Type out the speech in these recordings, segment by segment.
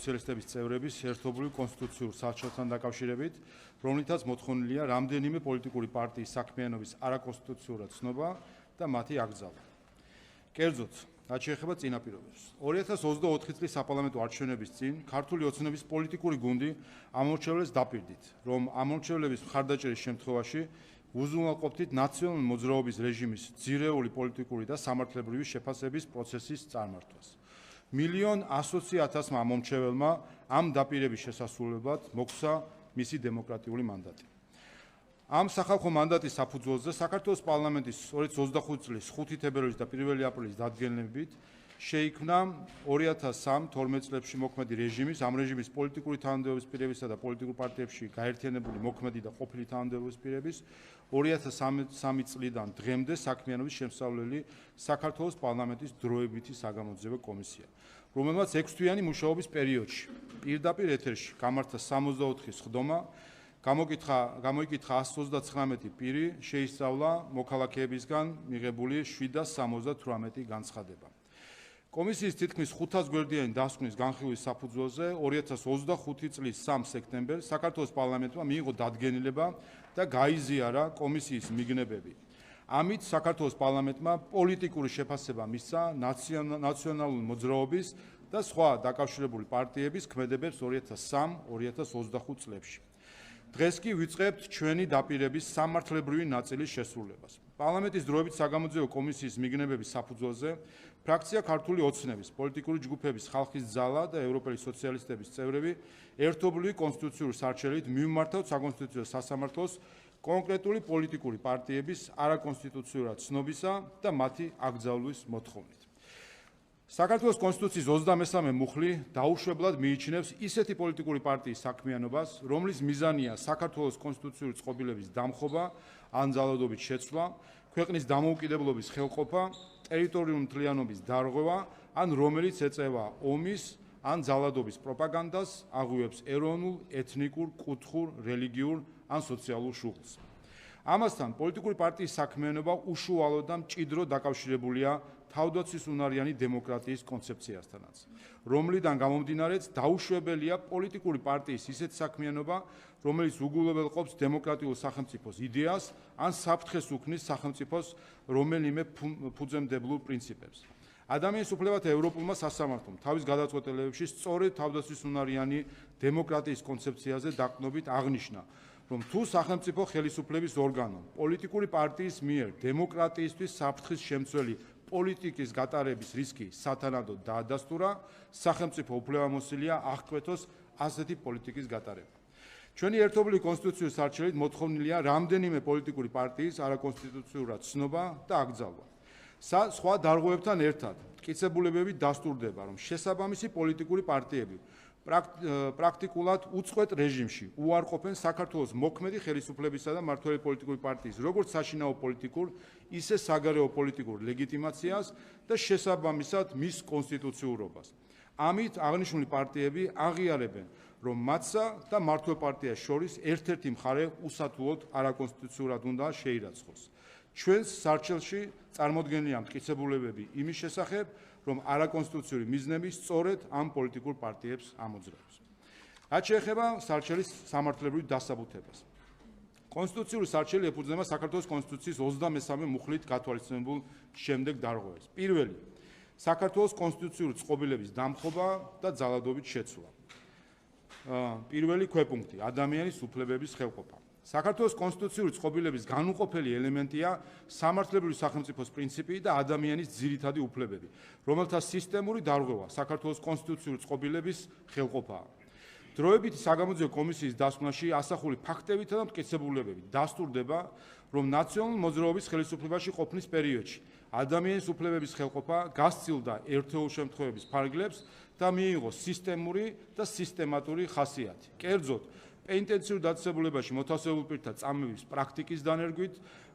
სოციალისტების წევრების ერთობლივ კონსტიტუციურ საჩხერთან დაკავშირებით, რომლითაც მოთხოვნილია რამდენიმე პოლიტიკური პარტიის საქმიანობის არაკონსტიტუციურად ცნობა და მათი აკრძალვა. კერძოდ, რაც შეეხება წინაპირობებს. 2024 წლის საპარლამენტო არჩევნების წინ ქართული ოცნების პოლიტიკური გუნდი ამორჩევლებს დაპირდით, რომ ამორჩევლების მხარდაჭერის შემთხვევაში უზრუნველყოფდით ნაციონალური მოძრაობის რეჟიმის ძირეული პოლიტიკური და სამართლებრივი შეფასების პროცესის წარმართვას. 1,120,000 ამომრჩეველმა ამ დაპირების შესასრულებლად მოგვცა მისი დემოკრატიული მანდატი. ამ სახალხო მანდატის საფუძველზე საქართველოს პარლამენტის 2025 წლის 5 თებერვლის და 1 აპრილის დადგენილებით შეიქმნა 2003-12 წლებში მოქმედი რეჟიმის, ამ რეჟიმის პოლიტიკური თანამდებობის პირებისა და პოლიტიკურ პარტიებში გაერთიანებული მოქმედი და ყოფილი თანამდებობის პირების 2003 წლიდან დღემდე საქმიანობის შემსწავლელი საქართველოს პარლამენტის დროებითი საგამოძიებო კომისია, რომელმაც 6 თვიანი მუშაობის პერიოდში პირდაპირ ეთერში გამართა 64 სხდომა, გამოიკითხა 139 პირი, შეისწავლა მოქალაქეებისგან მიღებული 778 განცხადება. კომისიის თითქმის 500 გვერდიანი დასკვნის განხილვის საფუძველზე 2025 წლის 3 სექტემბერს საქართველოს პარლამენტმა მიიღო დადგენილება და გაიზიარა კომისიის მიგნებები. ამით საქართველოს პარლამენტმა პოლიტიკური შეფასება მისცა ნაციონალური მოძრაობის და სხვა დაკავშირებული პარტიების ქმედებებს 2003-2025 წლებში. დღეს კი ვიწყებთ ჩვენი დაპირების სამართლებრივი ნაწილის შესრულებას. პარლამენტის დროებით საგამოძიებო კომისიის მიგნებების საფუძველზე ფრაქცია ქართული ოცნების, პოლიტიკური ჯგუფების, ხალხის ძალა და ევროპელი სოციალისტების წევრები ერთობლივი კონსტიტუციური სარჩელით მივმართავთ საკონსტიტუციო სასამართლოს კონკრეტული პოლიტიკური პარტიების არაკონსტიტუციურად ცნობისა და მათი აკრძალვის მოთხოვნით. საქართველოს კონსტიტუციის 23 მუხლი დაუშვებლად მიიჩნევს ისეთი პოლიტიკური პარტიის საქმიანობას, რომლის მიზანია საქართველოს კონსტიტუციური წყობილების დამხობა ან ძალადობით შეცვლა, ქვეყნის დამოუკიდებლობის ხელყოფა, ტერიტორიული მთლიანობის დარღვევა, ან რომელიც ეწევა ომის ან ძალადობის პროპაგანდას, აღუევს ეროვნულ, ეთნიკურ, კუთხურ, რელიგიურ ან სოციალურ შუღლს. ამასთან, პოლიტიკური პარტიის საქმიანობა უშუალოდ და მჭიდროდ დაკავშირებულია თავდაცვის უნარიანი დემოკრატიის კონცეფციასთანაც, რომლიდან გამომდინარეც დაუშვებელია პოლიტიკური პარტიის ისეთი საქმიანობა, რომელიც უგულებელყოფს დემოკრატიულ სახელმწიფოს იდეას ან საფრთხეს უქმნის სახელმწიფოს რომელიმე ფუძემდებლურ პრინციპებს. ადამიანის უფლებათა ევროპულმა სასამართლომ თავის გადაწყვეტილებებში სწორედ თავდაცვის უნარიანი დემოკრატიის კონცეფციაზე დაყრდნობით აღნიშნა, რომ თუ სახელმწიფო ხელისუფლების ორგანომ პოლიტიკური პარტიის მიერ დემოკრატიისთვის საფრთხის შემცველი პოლიტიკის გატარების რისკი სათანადოდ დაადასტურა, სახელმწიფო უფლებამოსილია აღკვეთოს ასეთი პოლიტიკის გატარება. ჩვენი ერთობლივი კონსტიტუციის სარჩელით მოთხოვნილია რამდენიმე პოლიტიკური პარტიის არაკონსტიტუციურად ცნობა და აკრძალვა. სხვა დარღვევებთან ერთად მტკიცებულებები დასტურდება, რომ შესაბამისი პოლიტიკური პარტიები პრაქტიკულად უწყვეტ რეჟიმში უარყოფენ საქართველოს მოქმედი ხელისუფლებისა და მმართველი პოლიტიკური პარტიის როგორც საშინაო პოლიტიკურ, ისე საგარეო პოლიტიკურ ლეგიტიმაციას და შესაბამისად მის კონსტიტუციურობას. ამით აღნიშნული პარტიები აღიარებენ, რომ მათსა და მმართველ პარტიას შორის ერთ-ერთი მხარე უსათუოდ არაკონსტიტუციურად უნდა შეირაცხოს. ჩვენს სარჩელში წარმოდგენილია მტკიცებულებები იმის შესახებ, რომ არაკონსტიტუციური მიზნები სწორედ ამ პოლიტიკურ პარტიებს ამოძრავებს. რაც შეეხება სარჩელის სამართლებრივ დასაბუთებას. კონსტიტუციური სარჩელი ეფუძნება საქართველოს კონსტიტუციის 23 მუხლით გათვალისწინებულ შემდეგ დარღვევებს. პირველი, საქართველოს კონსტიტუციური წყობილების დამხობა და ძალადობით შეცვლა. პირველი ქვეპუნქტი, ადამიანის უფლებების ხელყოფა. საქართველოს კონსტიტუციური წყობილების განუყოფელი ელემენტია სამართლებრივი სახელმწიფოს პრინციპი და ადამიანის ძირითადი უფლებები, რომელთა სისტემური დარღვევა საქართველოს კონსტიტუციური წყობილების ხელყოფაა. დროებითი საგამოძიებო კომისიის დასკვნაში ასახული ფაქტებითა და მტკიცებულებებით დასტურდება, რომ ნაციონალური მოძრაობის ხელისუფლებაში ყოფნის პერიოდში ადამიანის უფლებების ხელყოფა გასცილდა ერთეულ შემთხვევების ფარგლებს და მიიღო სისტემური და სისტემატური ხასიათი. კერძოდ, პენიტენციურ დაწესებულებაში მოთავსებულ პირთა წამების პრაქტიკის დანერგვით,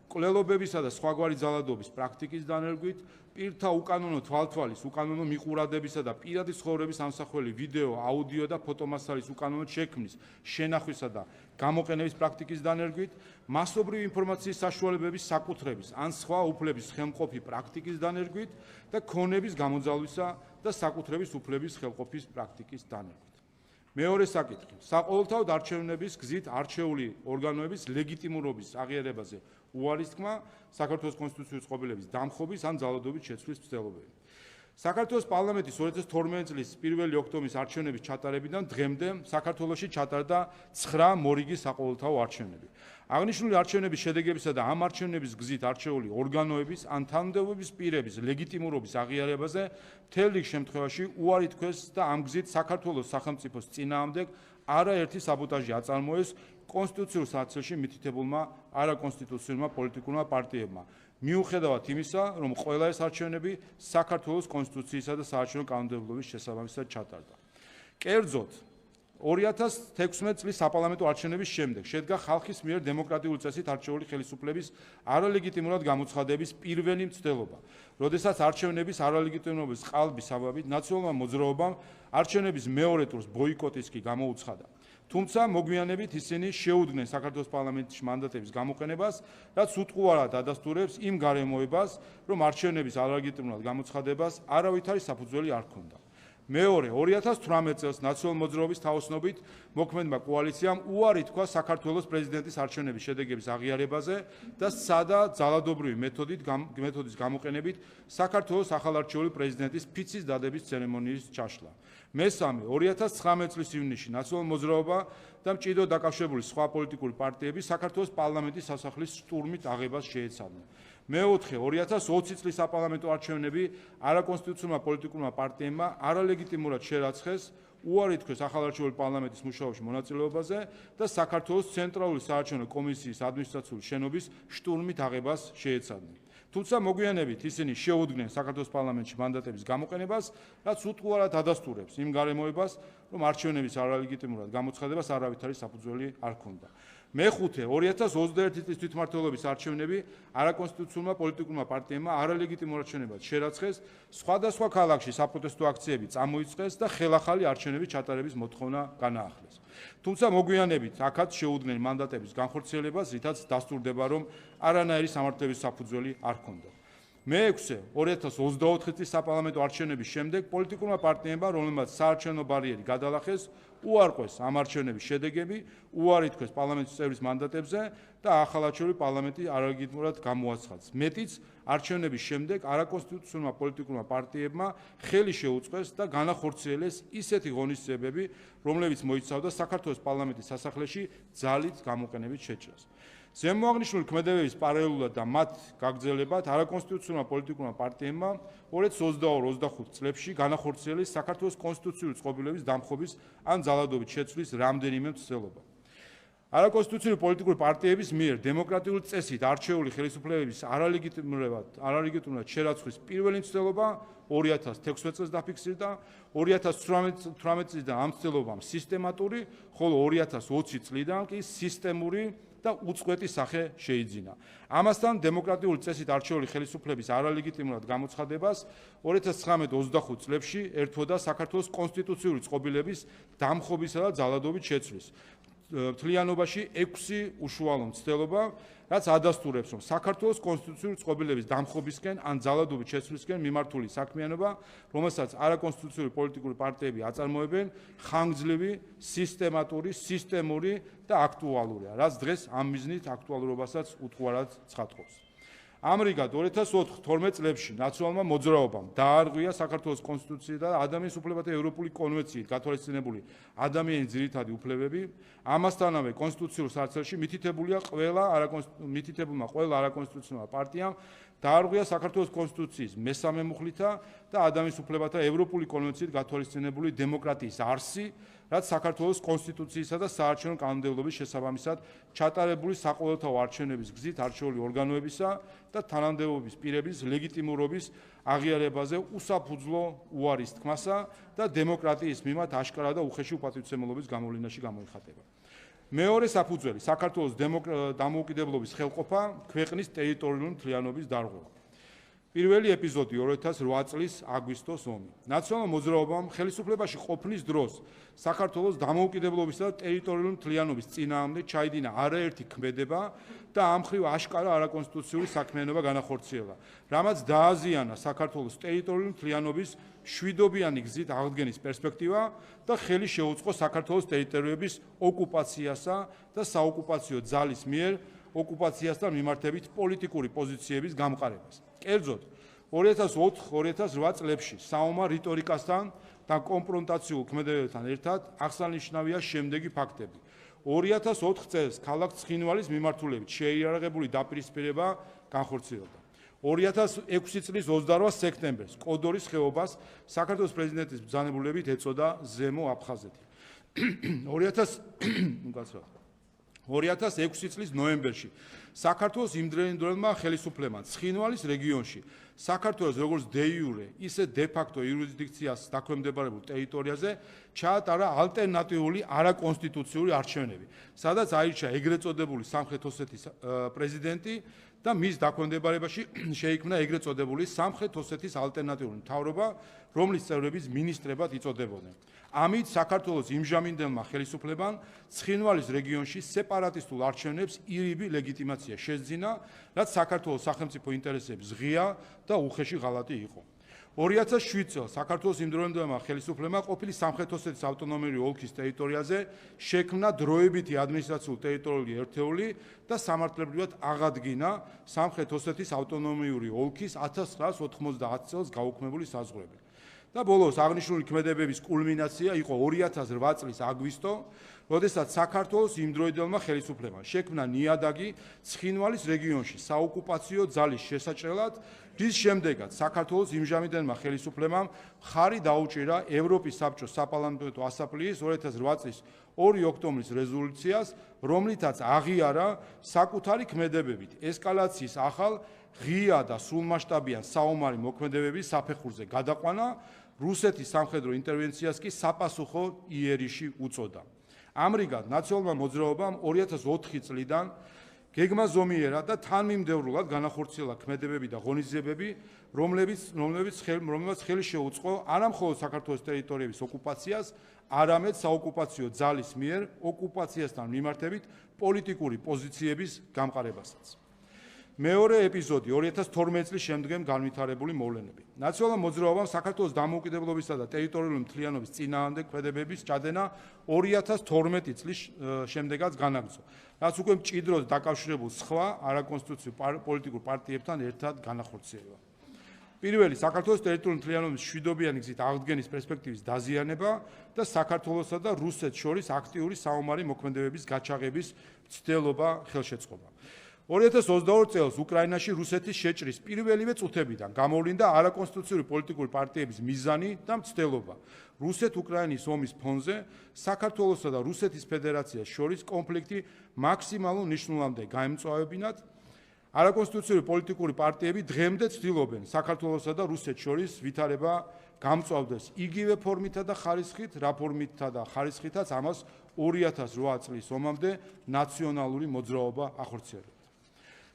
კვლელობებისა და სხვაგვარი ძალადობის პრაქტიკის დანერგვით, პირთა უკანონო თვალთვალის, უკანონო მიყურადებისა და პირადი ცხოვრების ამსახველი ვიდეო, აუდიო და ფოტომასალის უკანონო შექმნის, შენახვისა და გამოყენების პრაქტიკის დანერგვით, მასობრივი ინფორმაციის საშუალებების საკუთრების ან სხვა უფლების ხელმყოფი პრაქტიკის დანერგვით და ქონების გამოძალვისა და საკუთრების უფლების ხელყოფის პრაქტიკის დანერგვით. მეორე საკითხი, საყოველთაოდ არჩევნების გზით არჩეული ორგანოების ლეგიტიმურობის აღიარებაზე უარის თქმა, საქართველოს კონსტიტუციური წყობილების დამხობის ან ძალადობის შეცვლის მცდელობები. საქართველოს პარლამენტის 2012 წლის 1 ოქტომბრის არჩევნების ჩატარებიდან დღემდე საქართველოში ჩატარდა 9 მორიგი საყოველთაო არჩევნები. აღნიშნული არჩევნების შედეგებისა და ამ არჩევნების გზით არჩეული ორგანოების ან თანამდებობის პირების ლეგიტიმურობის აღიარებაზე მთელ რიგ შემთხვევაში უარი თქვეს და ამ გზით საქართველოს სახელმწიფოს წინააღმდეგ არაერთი საბოტაჟი აწარმოეს კონსტიტუციურ საცილში მითითებულმა არაკონსტიტუციურმა პოლიტიკურმა პარტიებმა. მიუხედავად იმისა, რომ ყველა ეს არჩევნები საქართველოს კონსტიტუციისა და საარჩევნო კანონმდებლობის შესაბამისად ჩატარდა. კერძოდ, 2016 წლის საპარლამენტო არჩევნების შემდეგ შედგა ხალხის მიერ დემოკრატიული წესით არჩეული ხელისუფლების არალეგიტიმურად გამოცხადების პირველი მცდელობა, როდესაც არჩევნების არალეგიტიმობის ყალბის საბაბით ნაციონალურმა მოძრაობამ არჩევნების მეორე ტურს ბოიკოტიც კი გამოუცხადა. თუმცა მოგვიანებით ისინი შეუდგნენ საქართველოს პარლამენტში მანდატების გამოყენებას, რაც უტყუარად ადასტურებს იმ გარემოებას, რომ არჩევნების არალეგიტიმურად გამოცხადებას არავითარი საფუძველი არ ჰქონდა. მეორე, 2018 წელს ნაციონალურ მოძრაობის თაოსნობით მოქმედმა კოალიციამ უარი თქვა საქართველოს პრეზიდენტის არჩევნების შედეგების აღიარებაზე და სცადა ძალადობრივი მეთოდის გამოყენებით საქართველოს ახალარჩეული პრეზიდენტის ფიცის დადების ცერემონიის ჩაშლა. მესამე, 2019 წლის ივნისში ნაციონალურ მოძრაობა და მჭიდროდ დაკავშირებული სხვა პოლიტიკური პარტიები საქართველოს პარლამენტის სასახლის შტურმით აღებას შეეცადნენ. მეოთხე, 2020 წლის საპარლამენტო არჩევნები არაკონსტიტუციურმა პოლიტიკურმა პარტიებმა არალეგიტიმურად შერაცხეს, უარი თქვეს ახალარჩეული პარლამენტის მუშაობაში მონაწილეობაზე და საქართველოს ცენტრალური საარჩევნო კომისიის ადმინისტრაციული შენობის შტურმით აღებას შეეცადნენ. თუმცა მოგვიანებით ისინი შეუდგნენ საქართველოს პარლამენტში მანდატების გამოყენებას, რაც უტყუარად ადასტურებს იმ გარემოებას, რომ არჩევნების არალეგიტიმურად გამოცხადებას არავითარი საფუძველი არ ჰქონდა. მეხუთე, 2021 წლის თვითმმართველობის არჩევნები არაკონსტიტუციურმა პოლიტიკურმა პარტიებმა არალეგიტიმურ არჩევნებად შერაცხეს, სხვადასხვა ქალაქში საპროტესტო აქციები წამოიწყეს და ხელახალი არჩევნების ჩატარების მოთხოვნა განაახლეს. თუმცა მოგვიანებით აქაც შეუდგნენ მანდატების განხორციელებას, რითაც დასტურდება, რომ არანაირი სამართლების საფუძველი არ ჰქონდა. მეექვსე, 2024 წლის საპარლამენტო არჩევნების შემდეგ პოლიტიკურმა პარტიებმა, რომლებმაც საარჩევნო ბარიერი გადალახეს, უარყვეს ამ არჩევნების შედეგები, უარი თქვეს პარლამენტის წევრის მანდატებზე და ახალარჩეული პარლამენტი არალეგიტიმურად გამოაცხადეს. მეტიც, არჩევნების შემდეგ არაკონსტიტუციურმა პოლიტიკურმა პარტიებმა ხელი შეუწყეს და განახორციელეს ისეთი ღონისძიებები, რომლებიც მოიცავდა საქართველოს პარლამენტის სასახლეში ძალით გამოყენებით შეჭრას. ზემოაღნიშნული ქმედებების პარალელურად და მათ გაგრძელებად არაკონსტიტუციურმა პოლიტიკურმა პარტიებმა 2022-25 წლებში განახორციელეს საქართველოს კონსტიტუციური წყობილების დამხობის ან ძალადობით შეცვლის რამდენიმე მცდელობა. არაკონსტიტუციური პოლიტიკური პარტიების მიერ დემოკრატიული წესით არჩეული ხელისუფლებების არალეგიტიმურად შერაცხვის პირველი მცდელობა 2016 წელს დაფიქსირდა, 2018 წლიდან ამ მცდელობამ სისტემატური, ხოლო 2020 წლიდან კი სისტემური და უწყვეტი სახე შეიძინა. ამასთან დემოკრატიული წესით არჩეული ხელისუფლების არალეგიტიმურად გამოცხადებას 2019-25 წლებში ერთვოდა საქართველოს კონსტიტუციური წყობილების დამხობისა და ძალადობით შეცვლის. მთლიანობაში 6 უშუალო მცდელობა, რაც ადასტურებს, რომ საქართველოს კონსტიტუციური წყობილების დამხობისკენ ან ძალადობით შეცვლისკენ მიმართული საქმიანობა, რომელსაც არაკონსტიტუციური პოლიტიკური პარტიები აწარმოებენ, ხანგრძლივი, სისტემური და აქტუალურია, რაც დღეს ამ მიზნით აქტუალურობასაც უტყუარად ცხადყოფს. ამრიგად 2012 წლებში ნაციონალურმა მოძრაობამ დაარღვია საქართველოს კონსტიტუცია და ადამიანის უფლებათა ევროპული კონვენციით გათვალისწინებული ადამიანის ძირითადი უფლებები. ამასთანავე კონსტიტუციურ სარცელში მითითებულმა ყველა არაკონსტიტუციურმა პარტიამ დაარღვია საქართველოს კონსტიტუციის მესამე მუხლითა და ადამიანის უფლებათა ევროპული კონვენციით გათვალისწინებული დემოკრატიის არსი, რაც საქართველოს კონსტიტუციისა და საარჩევნო კანონმდებლობის შესაბამისად ჩატარებული საყოველთაო არჩევნების გზით არჩეული ორგანოებისა და თანამდებობის პირების ლეგიტიმურობის აღიარებაზე უსაფუძვლო უარის თქმასა და დემოკრატიის მიმართ აშკარა და უხეში უპატივცემულობის გამოვლენაში გამოიხატება. მეორე საფუძველი საქართველოს დამოუკიდებლობის ხელყოფა, ქვეყნის ტერიტორიული მთლიანობის დარღვევა. პირველი ეპიზოდი 2008 წლის აგვისტოს ომი. ნაციონალურ მოძრაობამ ხელისუფლებაში ყოფნის დროს საქართველოს დამოუკიდებლობისა და ტერიტორიული მთლიანობის წინააღმდეგ ჩაიდინა არაერთი ქმედება და ამ მხრივ აშკარა არაკონსტიტუციური საქმიანობა განახორციელა, რამაც დააზიანა საქართველოს ტერიტორიული მთლიანობის შვიდობიანი გზით აღდგენის პერსპექტივა და ხელი შეუწყო საქართველოს ტერიტორიების ოკუპაციასა და საოკუპაციო ძალის მიერ ოკუპაციასთან მიმართებით პოლიტიკური პოზიციების გამყარებას. კერძოდ, 2004-2008 წლებში საომარ რიტორიკასთან და კონფრონტაციულ ქმედებებთან ერთად აღსანიშნავია შემდეგი ფაქტები. 2004 წელს ქალაქ ცხინვალის მიმართულებით შეიარაღებული დაპირისპირება განხორციელდა. 2006 წლის 28 სექტემბერს კოდორის ხეობას საქართველოს პრეზიდენტის ბრძანებულებით ეწოდა ზემო აფხაზეთი. 2006 წლის ნოემბერში საქართველოს იმდროინდელმა ხელისუფლებამ ცხინვალის რეგიონში საქართველოს როგორც დე იურე, ისე დე ფაქტო იურისდიქციას დაქვემდებარებულ ტერიტორიაზე ჩაატარა ალტერნატიული არაკონსტიტუციური არჩევნები, სადაც აირჩა ეგრეთ წოდებული სამხრეთ ოსეთის პრეზიდენტი და მის დაქვემდებარებაში შეიქმნა ეგრეთ წოდებული სამხრეთ ოსეთის ალტერნატიული მთავრობა, რომლის წევრების მინისტრებად იწოდებოდნენ. ამით საქართველოს იმჟამინდელმა ხელისუფლებამ ცხინვალის რეგიონში სეპარატისტულ არჩევნებს ირიბი ლეგიტიმაცია შეძინა, რაც საქართველოს სახელმწიფო ინტერესების ღია და უხეში ღალატი იყო. 2007 წელს საქართველოს იმდროინდელმა ხელისუფლებამ ყოფილი სამხრეთ ოსეთის ავტონომიური ოლქის ტერიტორიაზე შექმნა დროებითი ადმინისტრაციული ტერიტორიული ერთეული და სამართლებრივად აღადგინა სამხრეთ ოსეთის ავტონომიური ოლქის 1990 წელს გაუქმებული საზღვრები. და ბოლოს აღნიშნული ქმედებების კულმინაცია იყო 2008 წლის აგვისტო, როდესაც საქართველოს იმდროინდელმა ხელისუფლებამ შექმნა ნიადაგი ცხინვალის რეგიონში საოკუპაციო ძალის შესაჭრელად, რის შემდეგაც საქართველოს იმჟამინდელმა ხელისუფლებამ ხარი დაუჭირა ევროპის საბჭოს საპარლამენტო ასამბლეის 2008 წლის 2 ოქტომბრის რეზოლუციას, რომლითაც აღიარა საკუთარი ქმედებებით ესკალაციის ახალ ღია და სრულმასშტაბიან საომარი მოქმედებების საფეხურზე გადაყვანა, რუსეთის სამხედრო ინტერვენციას კი საპასუხო იერიში უწოდა. ამრიგად, ნაციონალურმა მოძრაობამ 2004 წლიდან გეგმაზომიერად და თანმიმდევრულად განახორციელა ქმედებები და ღონისძიებები, რომლებიც ხელი შეუწყო არამხოლოდ საქართველოს ტერიტორიების ოკუპაციას, არამედ საოკუპაციო ძალის მიერ ოკუპაციასთან მიმართებით პოლიტიკური პოზიციების გამყარებასაც. მეორე ეპიზოდი 2012 წლის შემდგომ განვითარებული მოვლენები. ნაციონალურ მოძრაობამ საქართველოს დამოუკიდებლობისა და ტერიტორიული მთლიანობის წინააღმდეგ ქმედებების ჩადენა 2012 წლის შემდეგაც განაგრძო, რაც უკვე მჭიდროდ დაკავშირებულ სხვა არაკონსტიტუციურ პოლიტიკურ პარტიებთან ერთად განახორციელა. პირველი, საქართველოს ტერიტორიული მთლიანობის შვიდობიანი გზით აღდგენის პერსპექტივის დაზიანება და საქართველოსა და რუსეთს შორის აქტიური საომარი მოქმედებების გაჩაღების მცდელობა ხელშეწყობა. 2022 წელს უკრაინაში რუსეთის შეჭრის პირველივე წუთებიდან გამოვლინდა არაკონსტიტუციური პოლიტიკური პარტიების მიზანი და მცდელობა. რუსეთ-უკრაინის ომის ფონზე საქართველოსა და რუსეთის ფედერაციას შორის კონფლიქტი მაქსიმალურ ნიშნულამდე გაემწვავებინათ. არაკონსტიტუციური პოლიტიკური პარტიები დღემდე ცდილობენ საქართველოსა და რუსეთს შორის ვითარება გამწვავდეს იგივე ფორმითა და ხარისხით, რა ფორმითა და ხარისხითაც ამას 2008 წლის ომამდე ნაციონალური მოძრაობა ახორციელებდა.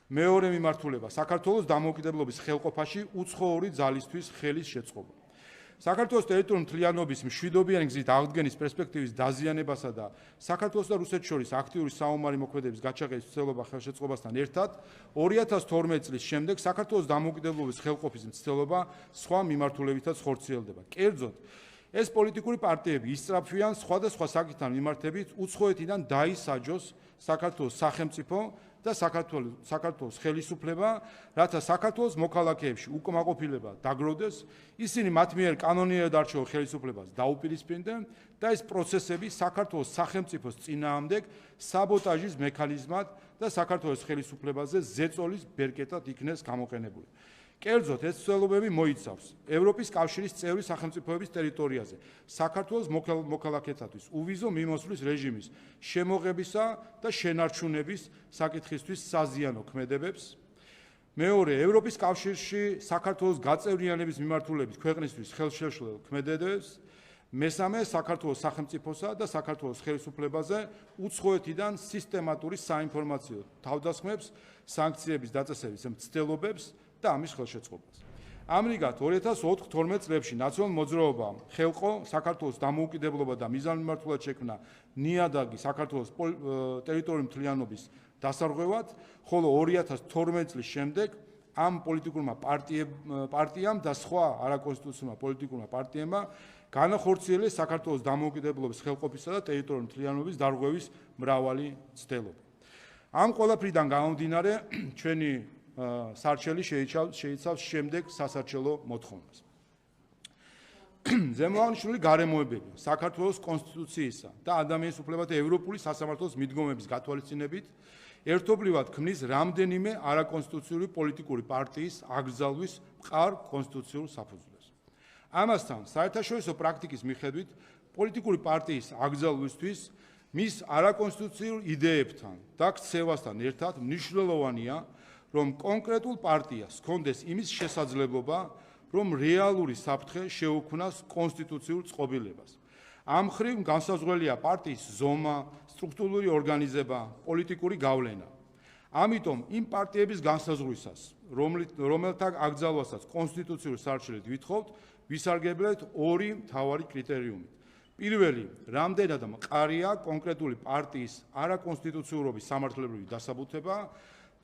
მეორე მიმართულება საქართველოს დამოუკიდებლობის ხელყოფაში უცხოური ძალისთვის ხელის შეწყობა. საქართველოს ტერიტორიული მთლიანობის მშვიდობიანი გზით აღდგენის პერსპექტივის დაზიანებასა და საქართველოს და რუსეთს შორის აქტიური საომარი მოქმედების გაჩაღების მცდელობა ხელშეწყობასთან ერთად 2012 წლის შემდეგ საქართველოს დამოუკიდებლობის ხელყოფის მცდელობა სხვა მიმართულებითაც ხორციელდება. კერძოდ, ეს პოლიტიკური პარტიები ისწრაფვიან სხვადასხვა საკითხთან მიმართებით უცხოეთიდან დაისაჯოს საქართველოს სახელმწიფო და საქართველოს ხელისუფლება, რათა საქართველოს მოქალაქეებში უკმაყოფილება დაგროვდეს, ისინი მათ მიერ კანონიერად არჩეულ ხელისუფლებას დაუპირისპირდნენ და ეს პროცესები საქართველოს სახელმწიფოს წინააღმდეგ საბოტაჟის მექანიზმად და საქართველოს ხელისუფლებაზე ზეწოლის ბერკეტად იქნეს გამოყენებული. კერძოდ, ეს ცდილობები მოიცავს ევროპის კავშირის წევრი სახელმწიფოების ტერიტორიაზე საქართველოს მოქალაქეთათვის უვიზო მიმოსვლის რეჟიმის შემოღებისა და შენარჩუნების საკითხისთვის საზიანო ქმედებებს. მეორე, ევროპის კავშირში საქართველოს გაწევრიანების მიმართულებით ქვეყნისთვის ხელშეშლილ ქმედებებს. მესამე, საქართველოს სახელმწიფოსა და საქართველოს ხელისუფლებაზე უცხოეთიდან სისტემატური საინფორმაციო თავდასხმებს, სანქციების დაწესების მცდელობებს და ამის ხელშეწყობას. ამრიგად 2004-12 წლებში ნაციონალურ მოძრაობამ ხელყო საქართველოს დამოუკიდებლობა და მიზანმიმართულად შექმნა ნიადაგი საქართველოს ტერიტორიული მთლიანობის დასარღვევად, ხოლო 2012 წლის შემდეგ ამ პოლიტიკურმა პარტიამ და სხვა არაკონსტიტუციურმა პოლიტიკურმა პარტიებმა განახორციელეს საქართველოს დამოუკიდებლობის ხელყოფისა და ტერიტორიული მთლიანობის დარღვევის მრავალი ცდელობა. ამ ყველაფრიდან გამომდინარე, ჩვენი სარჩელი შეიცავს შემდეგ სასარჩელო მოთხოვნას. ზემოაღნიშნული გარემოებები საქართველოს კონსტიტუციისა და ადამიანის უფლებათა ევროპული სასამართლოს მიდგომების გათვალისწინებით ერთობლივად ქმნის რამდენიმე არაკონსტიტუციური პოლიტიკური პარტიის აკრძალვის მყარ კონსტიტუციურ საფუძვლებს. ამასთან, საერთაშორისო პრაქტიკის მიხედვით, პოლიტიკური პარტიის აკრძალვისთვის მის არაკონსტიტუციურ იდეებთან და ქცევასთან ერთად მნიშვნელოვანია, რომ კონკრეტულ პარტიას ჰქონდეს იმის შესაძლებლობა, რომ რეალური საფრთხე შეუქმნას კონსტიტუციურ წყობილებას. ამ მხრივ განსაზღვრელია პარტიის ზომა, სტრუქტურული ორგანიზება, პოლიტიკური გავლენა. ამიტომ იმ პარტიების განსაზღვრისას, რომელთა აკრძალვასაც კონსტიტუციური სარჩელით ვითხოვთ, ვისარგებლეთ ორი მთავარი კრიტერიუმით. პირველი, რამდენად მყარია კონკრეტული პარტიის არაკონსტიტუციურობის სამართლებრივი დასაბუთება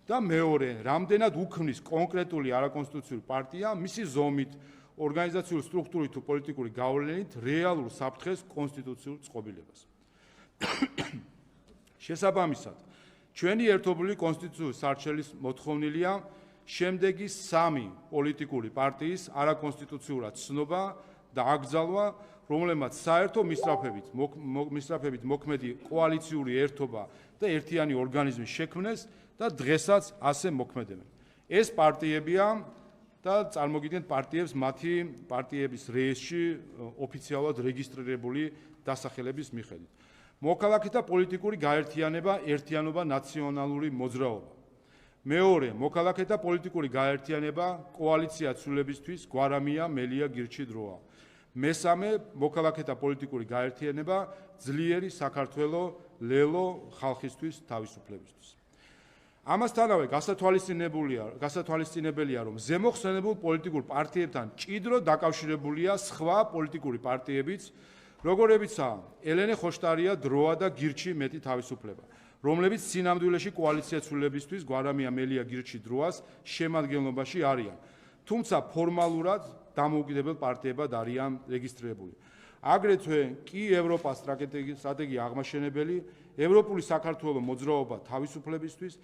და მეორე, რამდენად უქმნის კონკრეტული არაკონსტიტუციური პარტია მისი ზომით, ორგანიზაციული სტრუქტურით თუ პოლიტიკური გავლენით რეალურ საფრთხეს კონსტიტუციურ წყობილებას. შესაბამისად, ჩვენი ერთობლივი კონსტიტუციური სარჩელის მოთხოვნილია შემდეგი სამი პოლიტიკური პარტიის არაკონსტიტუციურად ცნობა და აკრძალვა, რომლებმაც საერთო მისწრაფებით მოქმედი კოალიციური ერთობა და ერთიანი ორგანიზმი შექმნეს და დღესაც ასე მოქმედებენ. ეს პარტიებია და წარმოგიდგენთ პარტიებს მათი პარტიების რეესტრში ოფიციალურად რეგისტრირებული დასახელების მიხედვით. მოქალაქეთა პოლიტიკური გაერთიანება, ერთიანობა, ნაციონალური მოძრაობა. მეორე, მოქალაქეთა პოლიტიკური გაერთიანება, კოალიცია ცვლილებისთვის, გვარამია, მელია, გირჩი, დროა. მესამე, მოქალაქეთა პოლიტიკური გაერთიანება, ძლიერი საქართველო, ლელო, ხალხისთვის, თავისუფლებისთვის. ამასთანავე გასათვალისწინებელია, რომ ზემოხსენებულ პოლიტიკურ პარტიებთან ჭიდროდ დაკავშირებულია სხვა პოლიტიკური პარტიებიც, როგორებიცაა ელენე ხოშტარია, დროა და გირჩი, მეტი თავისუფლება, რომლებიც სინამდვილეში კოალიცია ცვლილებისთვის, გვარამია, მელია, გირჩი, დროას შემადგენლობაში არიან, თუმცა ფორმალურად დამოუკიდებელ პარტიებად არიან რეგისტრირებული. აგრეთვე კი ევროპას სტრატეგია აღმაშენებელი, ევროპული საქართველოს მოძრაობა თავისუფლებისთვის,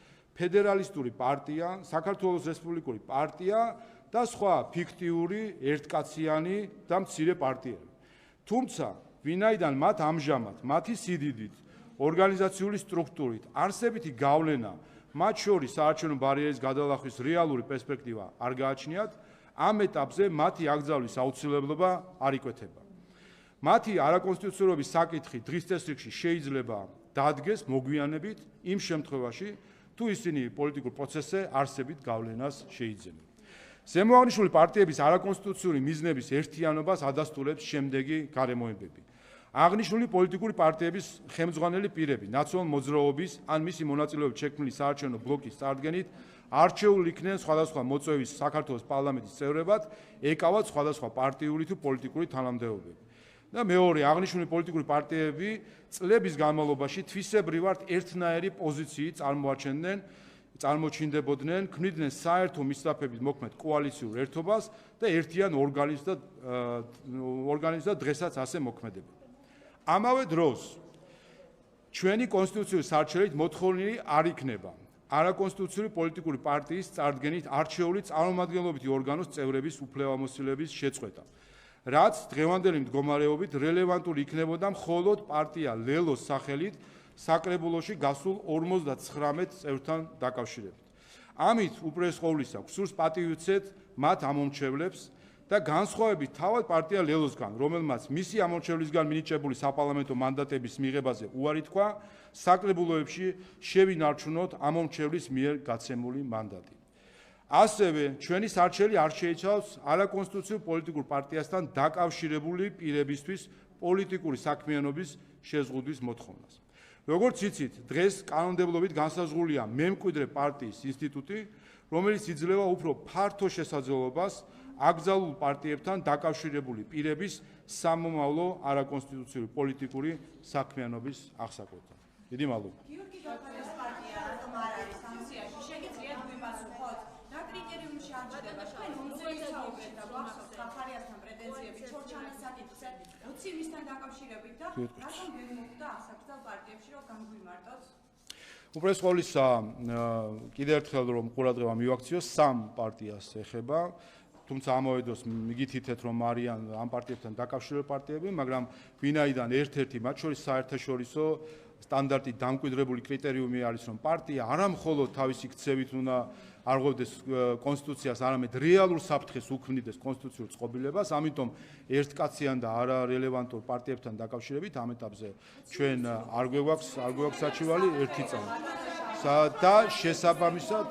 ფედერალისტური პარტია, საქართველოს რესპუბლიკური პარტია და სხვა ფიქტიური, ერთკაციანი და მცირე პარტიები. თუმცა, ვინაიდან მათ ამჟამად მათი სიდიდით, ორგანიზაციული სტრუქტურით, არსებითი გავლენა, მათ შორის საარჩევნო ბარიერის გადალახვის რეალური პერსპექტივა არ გააჩნიათ, ამ ეტაპზე მათი აკრძალვის აუცილებლობა არ იკვეთება. მათი არაკონსტიტუციურობის საკითხი დღის წესრიგში შეიძლება დადგეს მოგვიანებით იმ შემთხვევაში, თუ ისინი პოლიტიკურ პროცესზე არსებით გავლენას შეიძენენ. ზემოაღნიშნული პარტიების არაკონსტიტუციური მიზნების ერთიანობას ადასტურებს შემდეგი გარემოებები. აღნიშნული პოლიტიკური პარტიების ხელმძღვანელი პირები ნაციონალურ მოძრაობის ან მისი მონაწილეობით შექმნილი საარჩევნო ბლოკის წარდგენით არჩეული იქნენ სხვადასხვა მოწვევის საქართველოს პარლამენტის წევრებად, ეკავათ სხვადასხვა პარტიული თუ პოლიტიკური თანამდებობები. და მეორე, აღნიშნული პოლიტიკური პარტიები წლების განმავლობაში თვისებრივად ერთნაირი პოზიციით წარმოჩინდებოდნენ, ქმნიდნენ საერთო მისწრაფებით მოქმედ კოალიციურ ერთობას და ერთიან ორგანიზმს და დღესაც ასე მოქმედებენ. ამავე დროს, ჩვენი კონსტიტუციური სარჩელით მოთხოვნილი არ იქნება არაკონსტიტუციური პოლიტიკური პარტიის წარდგენით არჩეული წარმომადგენლობითი ორგანოს წევრების უფლებამოსილების შეწყვეტა, რაც დღევანდელი მდგომარეობით რელევანტური იქნებოდა მხოლოდ პარტია ლელოს სახელით საკრებულოში გასულ 59 წევრთან დაკავშირებით. ამით უპირველეს ყოვლისა გსურს პატივი უცეთ მათ ამომრჩევლებს და განსხვავებით თავად პარტია ლელოსგან, რომელმაც მისი ამორჩევლისგან მინიჭებული საპარლამენტო მანდატების მიღებაზე უარი თქვა, საკრებულოებში შევინარჩუნოთ ამორჩევლის მიერ გაცემული მანდატი. ასევე ჩვენი სარჩელი არ შეიცავს არაკონსტიტუციურ პოლიტიკურ პარტიასთან დაკავშირებული პირებისთვის პოლიტიკური საქმიანობის შეზღუდვის მოთხოვნას. როგორც იცით, დღეს კანონმდებლობით განსაზღვრულია მემკვიდრე პარტიის ინსტიტუტი, რომელიც იძლევა უფრო ფართო შესაძლებლობას აკრძალულ პარტიებთან დაკავშირებული პირების სამომავლო არაკონსტიტუციური პოლიტიკური საქმიანობის აღსაკვეთად. დიდი მადლობა. გიორგი გახარიას პარტია რატომ არ არის კონსტიტუციაში? შეგიძლიათ გვიპასუხოთ, რა კრიტერიუმში არჩევა? თქვენ უმზეისაუბრეთ და გვახსოვს გახარიასთან პრეტენზიები ჩორჩანის საკითხზე, მოცივისთან დაკავშირებით და რატომ ვერ მოხდა ასაკრძალ პარტიებში რომ განგვიმარტოთ? უპირველეს ყოვლისა, კიდევ ერთხელ რომ ყურადღება მივაქციოს, სამ პარტიას ეხება. თუმცა ამავე დროს მიგითითეთ რომ არიან ამ პარტიებთან დაკავშირებული პარტიები, მაგრამ ვინაიდან ერთ-ერთი მათ შორის საერთაშორისო სტანდარტით დამკვიდრებული კრიტერიუმი არის რომ პარტია არა მხოლოდ თავისი ქცევით უნდა არღვევდეს კონსტიტუციას, არამედ რეალურ საფრთხეს უქმნიდეს კონსტიტუციურ წყობილებას, ამიტომ ერთკაციან და არარელევანტურ პარტიებთან დაკავშირებით ამ ეტაპზე ჩვენ არ გვაქვს საჩივალი ერთი წამი. და შესაბამისად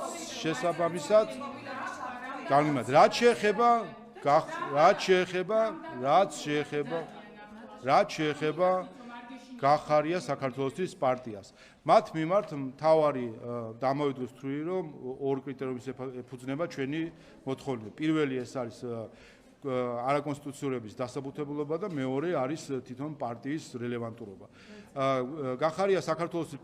განვიმატეთ, რაც შეეხება გახარია საქართველოსთვის პარტიას. მათ მიმართ მთავარი და ამავე დროს ვთვლი, რომ ორ კრიტერიუმს ეფუძნება ჩვენი მოთხოვნილება. პირველი ეს არის არაკონსტიტუციურობის დასაბუთებულობა და მეორე არის თვითონ პარტიის რელევანტურობა. გახარია საქართველოსთვის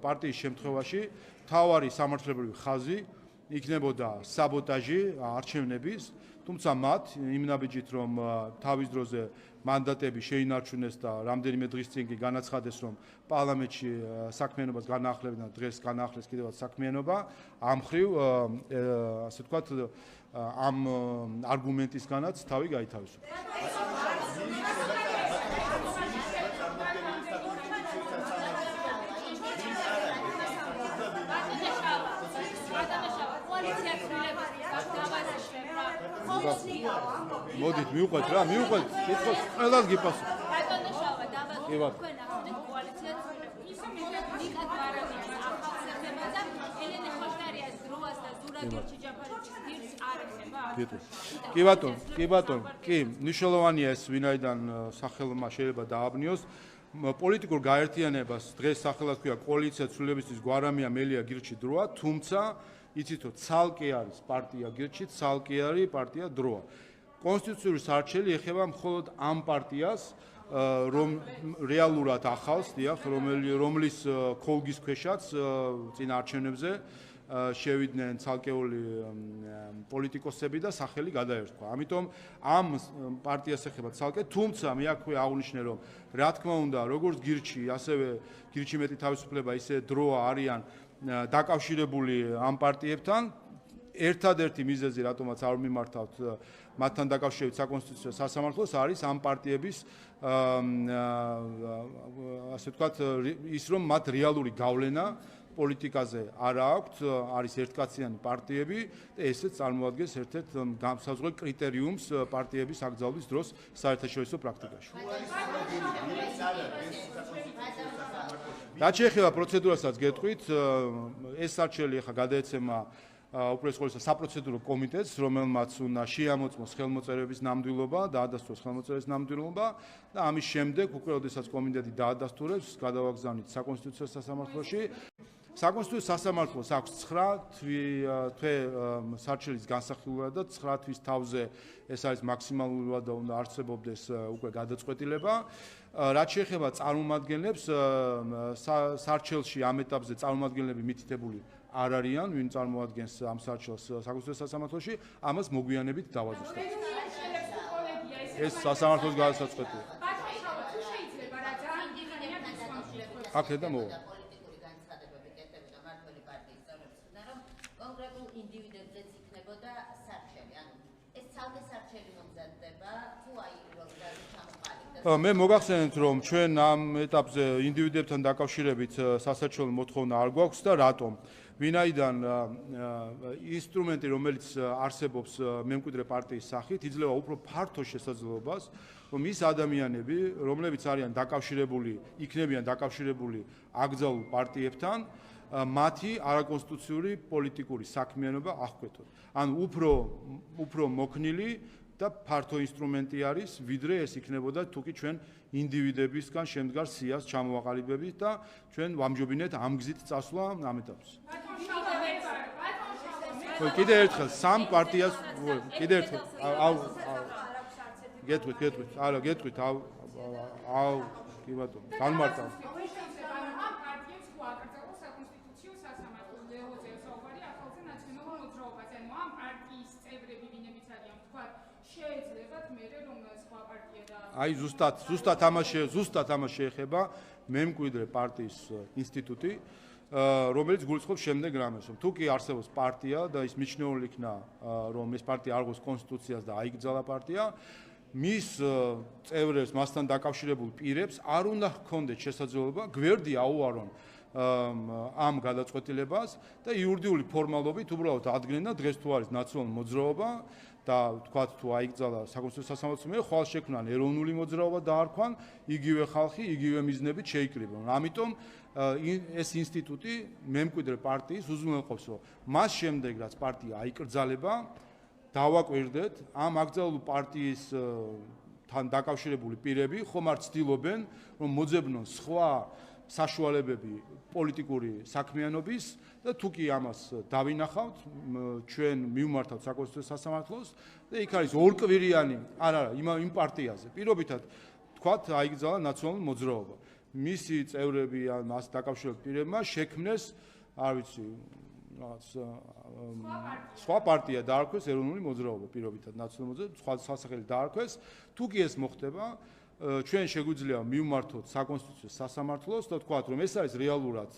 პარტიის შემთხვევაში მთავარი სამართლებრივი ხაზი იქნებოდა საბოტაჟი არჩევნების, თუმცა მათ იმ ნაბიჯით რომ თავის დროზე მანდატები შეინარჩუნეს და რამდენიმე დღის წინ კი განაცხადეს რომ პარლამენტში საქმიანობას განაახლებენ და დღეს განაახლეს კიდევაც საქმიანობა, ამ მხრივ ასე ვთქვათ ამ არგუმენტისგანაც თავი გაითავისუფლეს. მოდით მივყვეთ რა, კითხოს ყველას გიპასუხო. კი ბატონო, კი, მნიშვნელოვანია ეს ვინაიდან სახელმა შეიძლება დააბნიოს. პოლიტიკურ გაერთიანებას დღეს სახელად ქვია კოალიცია ცვლილებისთვის გვარამია მელია გირჩი დროა, თუმცა იცით რომ ცალკე არის პარტია გირჩი, ცალკე არის პარტია დროა. კონსტიტუციური სარჩელი ეხება მხოლოდ ამ პარტიას, რომ რეალურად ახალს, დიახ, რომლის ქოლგის ქვეშაც წინ არჩევნებზე შევიდნენ ცალკეული პოლიტიკოსები და სახელი გადაერქვა. ამიტომ ამ პარტიას ეხება ცალკე, თუმცა მე აქვე აღვნიშნე რომ რა თქმა უნდა, როგორც გირჩი, ასევე გირჩი მეტი თავისუფლება, ისე დროა არიან დაკავშირებული ამ პარტიებთან. ერთადერთი მიზეზი, რატომაც არ მიმართავთ მათთან დაკავშირებით საკონსტიტუციო სასამართლოს, არის ამ პარტიების ასე ვთქვათ ის რომ მათ რეალური გავლენა პოლიტიკაზე არ აქვთ, არის ერთკაციანი პარტიები და ესეც წარმოადგენს ერთ-ერთ განსაზღვრელ კრიტერიუმს პარტიების აკრძალვის დროს საერთაშორისო პრაქტიკაში. რაც შეეხება პროცედურასაც გეტყვით, ეს არჩეული ახლა გადაეცემა უპირველეს ყოვლისა საპროცედურო კომიტეტს, რომელმაც უნდა შეამოწმოს ხელმოწერების ნამდვილობა, დაადასტუროს ხელმოწერების ნამდვილობა და ამის შემდეგ უკვე როდესაც კომიტეტი დაადასტურებს, გადავაგზავნით საკონსტიტუციო სასამართლოში. საკონსტიტუციო სასამართლოს აქვს 9 თვე სარჩელის განსახილველი და 9 თვის თავზე ეს არის მაქსიმალურად და უნდა არსებობდეს უკვე გადაწყვეტილება. რაც შეეხება წარმომადგენლებს, სარჩელში ამ ეტაპზე წარმომადგენლები მითითებული არ არიან, ვინ წარმოადგენს ამ სარჩელს საკონსტიტუციო სასამართლოში, ამას მოგვიანებით დავაზუსტებთ. ეს სასამართლოს გადაწყვეტილია. აქედან მოვა. ინდივიდებზეც იქნებოდა სარჩელი, ანუ ეს ცალკე სარჩელი მომზადდება თუ აი ჩამოყალიბდა. მე მოგახსენებთ რომ ჩვენ ამ ეტაპზე ინდივიდებთან დაკავშირებით სასარჩელო მოთხოვნა არ გვაქვს და რატომ? ვინაიდან ინსტრუმენტი რომელიც არსებობს მემკვიდრე პარტიის სახით იძლევა უფრო ფართო შესაძლებლობას რომ ის ადამიანები რომლებიც არიან დაკავშირებული, იქნებიან დაკავშირებული აკრძალულ პარტიებთან მათი არაკონსტიტუციური პოლიტიკური საქმიანობა აღკვეთოთ. ანუ უფრო მოქნილი და ფართო ინსტრუმენტი არის, ვიდრე ეს იქნებოდა თუკი ჩვენ ინდივიდებისგან შემდგარ სიას ჩამოვაყალიბებით და ჩვენ ვამჯობინეთ ამ გზით წასვლა ამ ეტაპზე. კიდე ერთხელ სამ პარტიას კიდე ერთხელ გეტყვით არა გეტყვით კი ბატონო განმარტავ აი ზუსტად ამას შეეხება მემკვიდრე პარტიის ინსტიტუტი რომელიც გულისხმობს შემდეგ რამეს თუ კი არსებობს პარტია და ის მიჩნეული იქნა რომ ეს პარტია არ გვაქვს კონსტიტუციას და აიგზალა პარტია მის წევრებს მასთან დაკავშირებულ პირებს არ უნდა ჰქონდეთ შესაძლებლობა გვერდი აუარონ ამ გადაწყვეტილებას და იურიდიული ფორმალობით უბრალოდ ადგენენ და დღეს თუ არის ნაციონალური მოძრაობა და თქვათ თუ აიგზალა საკონსტიტუციო სასამართლოს მიერ ხვალ შექმნან ეროვნული მოძრაობა დაარქვან იგივე ხალხი იგივე მიზნებით შეიკრიბონ ამიტომ ეს ინსტიტუტი მემკვიდრე პარტიის უზრუნველყოფს რომ მას შემდეგ რაც პარტია აიკრძალება დავაკვირდეთ ამ აკრძალული პარტიის თან დაკავშირებული პირები ხომ არ ცდილობენ რომ მოძებნონ სხვა საშუალებები პოლიტიკური საქმიანობის და თუ კი ამას დავინახავთ ჩვენ მივმართავთ საკონსტიტუციო სასამართლოს და იქ არის ორკვირიანი არა იმ პარტიაზე პირობითად თქვათ აიგზალა ნაციონალური მოძრაობა მისი წევრები ან მას დაკავშირებულ პირებმა შექმნეს არ ვიცი რაღაც სხვა პარტია დაარქვეს ეროვნული მოძრაობა პირობითად ნაციონალური მოძრაობა სხვა სასახელი დაარქვეს თუ კი ეს მოხდება ჩვენ შეგვიძლია მივმართოთ საკონსტიტუციო სასამართლოს და თქვათ რომ ეს არის რეალურად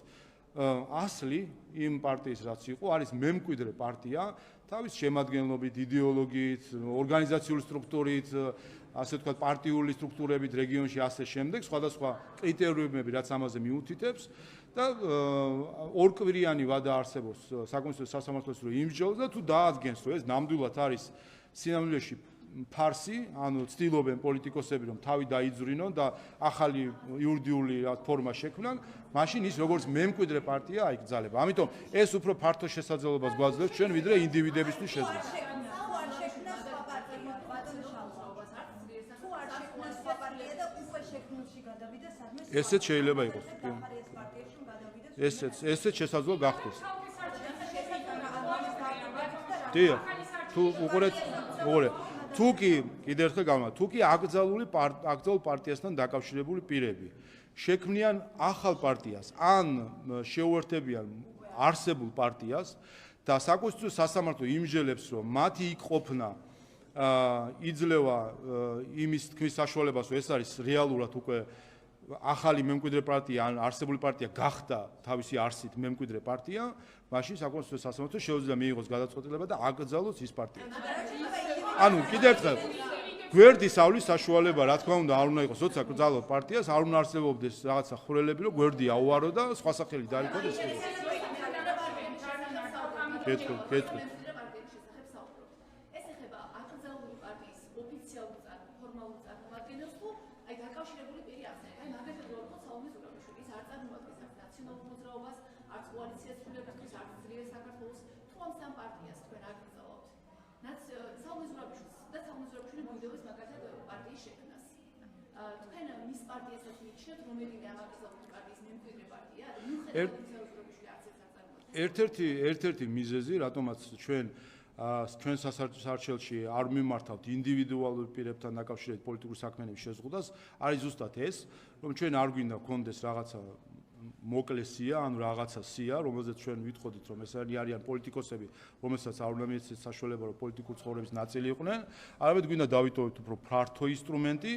ასლი იმ პარტიის რაც იყო არის მემკვიდრე პარტია თავის შემადგენლობით იდეოლოგიით ორგანიზაციული სტრუქტურით ასე ვთქვათ პარტიული სტრუქტურებით რეგიონში ასე შემდეგ სხვადასხვა კრიტერიუმები რაც ამაზე მიუთითებს და ორკვირიანი ვადა არსებობს საკონსტიტუციო სასამართლოს რომ იმსჯელოს და თუ დაადგენს რომ ეს ნამდვილად არის სინამდვილეში ფარსი, ანუ ცდილობენ პოლიტიკოსები რომ თავი დაიძვრინონ და ახალი იურიდიული ფორმა შექმნან, მაშინ ის როგორც მემკვიდრე პარტია აიგზალება. ამიტომ ეს უფრო ფართო შესაძლებლობას გვაძლევს ჩვენ ვიდრე ინდივიდებისთვის შეზღუდვა. ესეც შეიძლება იყოს. ესეც შესაძლოა გახდეს. დიახ, თუ უყურეთ თუ კი კიდევ ერთხელ გავმა თუ კი აკრძალული პარტიასთან დაკავშირებული პირები შექმნიან ახალ პარტიას ან შეუერთებიან არსებულ პარტიას და საკონსტიტუციო სასამართლო იმსჯელებს რომ მათი იქ ყოფნა იძლევა იმის თქმის საშუალებას რომ ეს არის რეალურად უკვე ახალი მემკვიდრე პარტია ან არსებული პარტია გახდა თავისი არსით მემკვიდრე პარტია მაშინ საკონსტიტუციო სასამართლო შეუძლია მიიღოს გადაწყვეტილება და აკრძალოს ის პარტია ანუ კიდევ ერთხელ გვერდის ავლის საშუალება რა თქმა უნდა არ უნდა იყოს როცა კრძალოთ პარტიას არ უნდა არსებობდეს რაღაცა ხვრელები რომ გვერდი აუარო და სხვა სახელი დაიკოდეს კეთილი ერთ-ერთი მიზეზი, რატომაც ჩვენ სასარჩელში არ მიმართავთ ინდივიდუალურ პირებთან დაკავშირებით პოლიტიკური საქმიანობის შეზღუდვას, არის ზუსტად ეს, რომ ჩვენ არ გვინდა გქონდეს რაღაცა მოკლე სია, ანუ რაღაცა სია, რომელზეც ჩვენ ვითხოვდით, რომ ეს არიან პოლიტიკოსები, რომელსაც არ უნდა მიეცეს საშუალება, რომ პოლიტიკური ცხოვრების ნაწილი იყვნენ, არამედ გვინდა დავითოვოთ უფრო ფართო ინსტრუმენტი,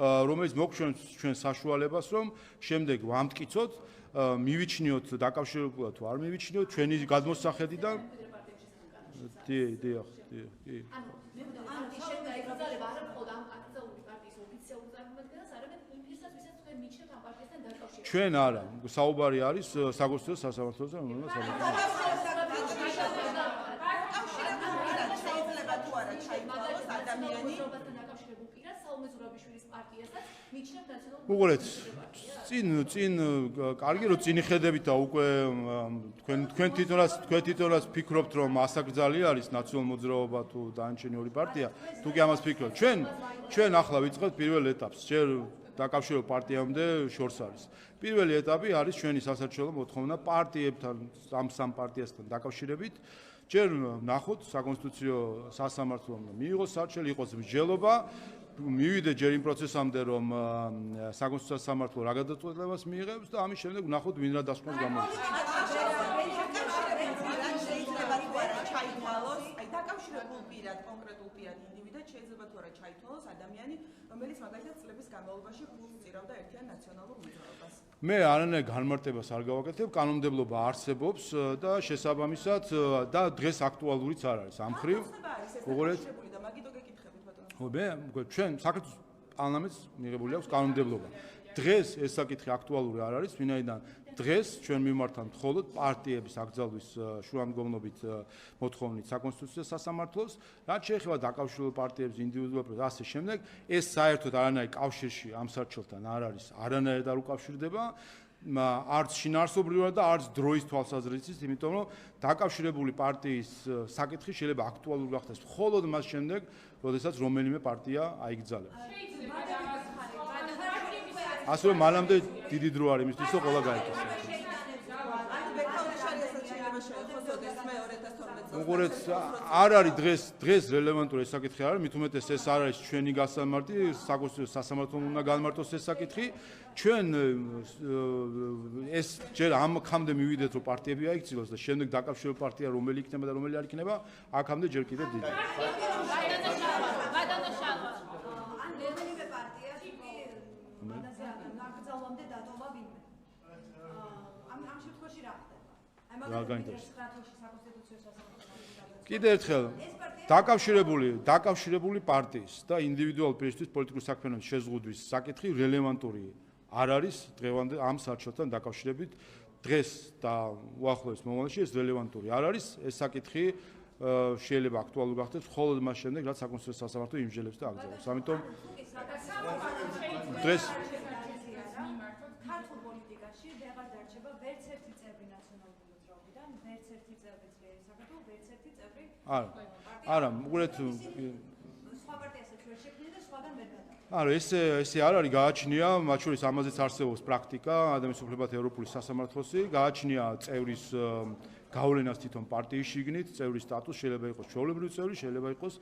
რომელიც მოგჩვენებს ჩვენ საშუალებას, რომ შემდეგ ვამტკიცოთ, მივიჩნიოთ დაკავშირებულად თუ არ მივიჩნიოთ ჩვენი გადმოსახედიდან. დიახ. ჩვენ არა, საუბარი არის საკონსტიტუციო სასამართლოზე, რომელსაც უყურეთ, წინ კარგი რომ წინი ხედებით და უკვე თქვენ თვითონაც ფიქრობთ რომ ასაკრძალი არის ნაციონალური მოძრაობა თუ დანარჩენი ორი პარტია, თუ კი ამას ფიქრობთ, ჩვენ ახლა ვიწყებთ პირველ ეტაპს, ჯერ დაკავშირებულ პარტიამდე შორს არის. პირველი ეტაპი არის ჩვენი სასარჩელო მოთხოვნა პარტიებთან, ამ სამ პარტიასთან დაკავშირებით. ჯერ ნახოთ საკონსტიტუციო სასამართლომ მიიღოს სარჩელი, იყოს მსჯელობა, მივიდე ჯერ იმ პროცესამდე, რომ საკონსტიტუციო სასამართლო რა გადაწყვეტილებას მიიღებს და ამის შემდეგ ნახოთ ვინ რა დასკვნას გამოიწვევს. დაკავშირებულ პირად, კონკრეტულ პირად ინდივიდად შეიძლება თუ არა ჩაითვალოს ადამიანი, რომელიც მაგალითად წლების განმავლობაში გულს წირავდა ერთიან ნაციონალურ მოძრაობას. მე არანაირ განმარტებას არ გავაკეთებ, კანონმდებლობა არსებობს და შესაბამისად და დღეს აქტუალურიც არ არის ამ მხრივ. უყურეთ. და მაგითო გეკითხებით ბატონო. ხო, მე ჩვენ საქართველოს პარლამენტს მიღებული აქვს კანონმდებლობა. დღეს ეს საკითხი აქტუალური არ არის, ვინაიდან დღეს ჩვენ მიმართავთ მხოლოდ პარტიების აკრძალვის შუამდგომლობით მოთხოვნით საკონსტიტუციო სასამართლოს, რაც შეეხება დაკავშირებულ პარტიებს, ინდივიდუალებს და ასე შემდეგ, ეს საერთოდ არანაირ კავშირში ამ სარჩელთან არ არის, არანაირად არ უკავშირდება. არც შინაარსობრივად და არც დროის თვალსაზრისით, იმიტომ რომ დაკავშირებული პარტიის საკითხი შეიძლება აქტუალური გახდეს მხოლოდ მას შემდეგ, როდესაც რომელიმე პარტია აიგზავნება. ასევე მანამდე დიდი დრო არის იმისთვის, რომ ყველა გაიქცეს. უყურეთ, არ არის დღეს რელევანტური ეს საკითხი არ არის, მით უმეტეს ეს არ არის ჩვენი გასამართი, საკონსტიტუციო სასამართლომ უნდა განმარტოს ეს საკითხი. ჩვენ ეს ჯერ ამქამდე მივიდეთ, რომ პარტიები აიქცილოს და შემდეგ დაკავშირებული პარტია რომელი იქნება და რომელი არ იქნება, აქამდე ჯერ კიდევ დიდი. ნაკრძალვამდე დატოვა ვინმე. ამ შემთხვევაში რა ხდება? რა გაინტერესებს? საკონსტიტუციო სასამართლო. კიდევ ერთხელ დაკავშირებული პარტიის და ინდივიდუალ პირისთვის პოლიტიკური საქმიანობის შეზღუდვის საკითხი რელევანტური არ არის დღევანდელ ამ სარჩელთან დაკავშირებით. დღეს და უახლოეს მომავალში ეს რელევანტური არ არის. ეს საკითხი შეიძლება აქტუალური გახდეს მხოლოდ მას შემდეგ, რაც საკონსტიტუციო სასამართლო იმსჯელებს და აკრძალავს. ამიტომ დღეს ქართულ პოლიტიკაში ვეღარ დარჩება ვერც ერთი წევრი ნაციონალური მოძრაობიდან, ვერც ერთი წევრი ძლიერი საქართველოს, ვერც ერთი წევრი არა, უყურეთ სხვა პარტიასაც ვერ შექმნიან და სხვაგან ვერ გადავა. არა, ესე არ არის გააჩნია, მათ შორის ამაზეც არსებობს პრაქტიკა, ადამიანის უფლებათა ევროპული სასამართლოსი, გააჩნია წევრის გავლენას თვითონ პარტიის შიგნით, წევრის სტატუსი შეიძლება იყოს ჩვეულებრივი წევრი, შეიძლება იყოს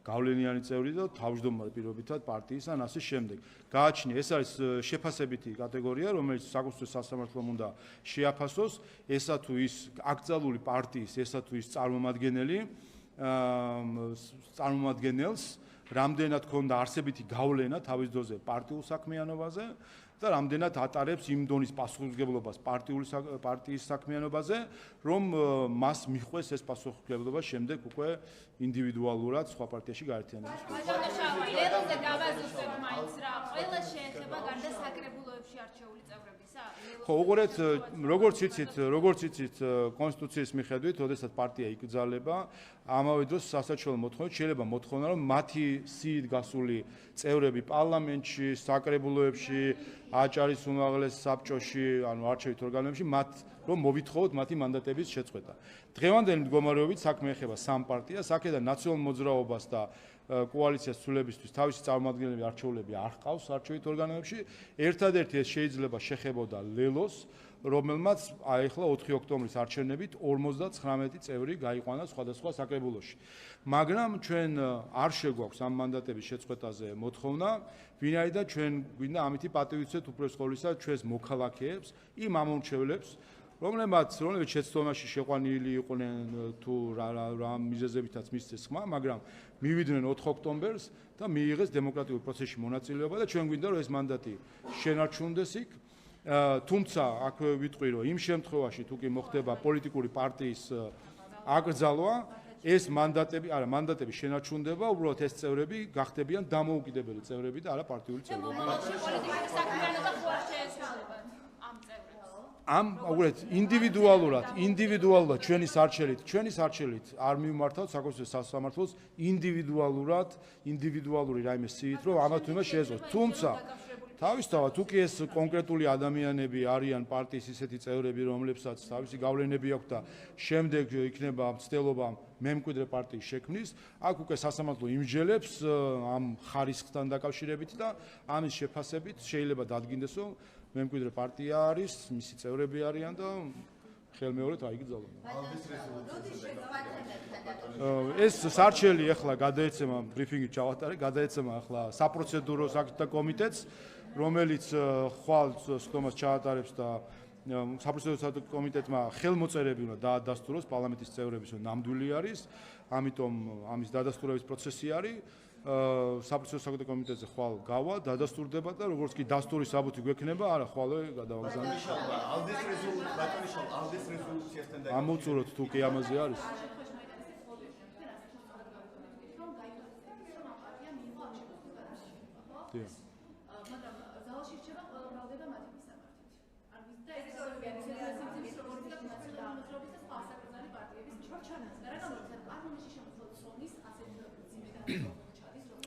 გავლენიანი წევრი და თავმჯდომარე პირობითად პარტიის ან ასე შემდეგ. გააჩნია, ეს არის შეფასებითი კატეგორია, რომელიც საკონსტიტუციო სასამართლომ უნდა შეაფასოს, ესა თუ ის აკრძალული პარტიის, ესა თუ ის წარმომადგენელს რამდენად ქონდა არსებითი გავლენა თავის დროზე პარტიულ საქმიანობაზე და რამდენად ატარებს იმ დონის პასუხისმგებლობას პარტიის საქმიანობაზე, რომ მას მიხვეს ეს პასუხისმგებლობა შემდეგ უკვე ინდივიდუალურად სხვა პარტიაში გაერთიანების დროს. ლელოზე გავაზუსტებ მაინც რა, ყველა შეეხება გარდა საკრებულოებში არჩეული წევრებისა? ხო, უყურეთ, როგორც იცით, კონსტიტუციის მიხედვით, როდესაც პარტია იკრძალება, ამავე დროს სასაჩვენო მოთხოვნით შეიძლება მოთხოვნა, რომ მათი სიით გასული წევრები პარლამენტში, საკრებულოებში, აჭარის უმაღლეს საბჭოში, ანუ არჩევით ორგანოებში, რომ მოვითხოვოთ მათი მანდატების შეწყვეტა. დღევანდელი მდგომარეობით საქმე ეხება სამ პარტიას, აქედან ნაციონალურ მოძრაობას და კოალიციას ცვლილებისთვის თავისი წარმომადგენლები არჩეულები არ ჰყავს არჩევით ორგანოებში. ერთადერთი ეს შეიძლება შეხებოდა ლელოს, რომელმაც ახლა 4 ოქტომბრის არჩევნებით 59 წევრი გაიყვანა სხვადასხვა საკრებულოში. მაგრამ ჩვენ არ შეგვაქვს ამ მანდატების შეწყვეტაზე მოთხოვნა, ვინაიდან ჩვენ გვინდა ამითი პატივიცეთ უპირველეს ყოვლისა ჩვენს მოქალაქეებს, იმ ამომრჩევლებს, რომლებიც შეცდომაში შეყვანილი იყვნენ თუ რა მიზეზებითაც მისცეს ხმა, მაგრამ მივიდნენ 4 ოქტომბერს და მიიღეს დემოკრატიულ პროცესში მონაწილეობა და ჩვენ გვინდა რომ ეს მანდატი შენარჩუნდეს იქ. თუმცა აქ ვიტყვი რომ იმ შემთხვევაში თუ კი მოხდება პოლიტიკური პარტიის აკრძალვა, ეს მანდატები შენარჩუნდება, უბრალოდ ეს წევრები გახდებიან დამოუკიდებელი წევრები და არა პარტიული წევრები. პოლიტიკური საქმიანობა ხო არ შეესაბამება ამ წევრებს? უყურეთ, ინდივიდუალურად ჩვენი სარჩელით არ მიმართავთ საკონსტიტუციო სასამართლოს ინდივიდუალური რაიმე სიით, რომ ამა თუ იმას შეეძლოს. თუმცა თავისთავად თუ კი ეს კონკრეტული ადამიანები არიან პარტიის ისეთი წევრები, რომლებსაც თავისი გავლენები აქვს და შემდეგ იქნება მცდელობა მემკვიდრე პარტიის შექმნის, აქ უკვე სასამართლო იმსჯელებს ამ ხარისხთან დაკავშირებით და ამის შეფასებით შეიძლება დადგინდეს, რომ მემკვიდრე პარტია არის, მისი წევრები არიან და ხელმეორედ აიგრძალო. ეს სარჩელი ახლა გადაეცემა ბრიფინგი ჩავატარე, გადაეცემა ახლა საპროცედურო საკითხთა კომიტეტს, რომელიც ხვალ სხდომას ჩაატარებს და საპროცედურო საკითხთა კომიტეტმა ხელმოწერები უნდა დაადასტუროს პარლამენტის წევრების, რომ ნამდვილი არის, ამიტომ ამის დადასტურების პროცესი არის. საპროცედურო საკითხთა კომიტეტზე ხვალ გავა, დადასტურდება და როგორც კი დასტურის საბუთი გვექნება, არა ხვალე გადავაგზავნებთ. ალდეს რეზოლუციასთან და ამოვწუროთ თუ კი ამაზე არის.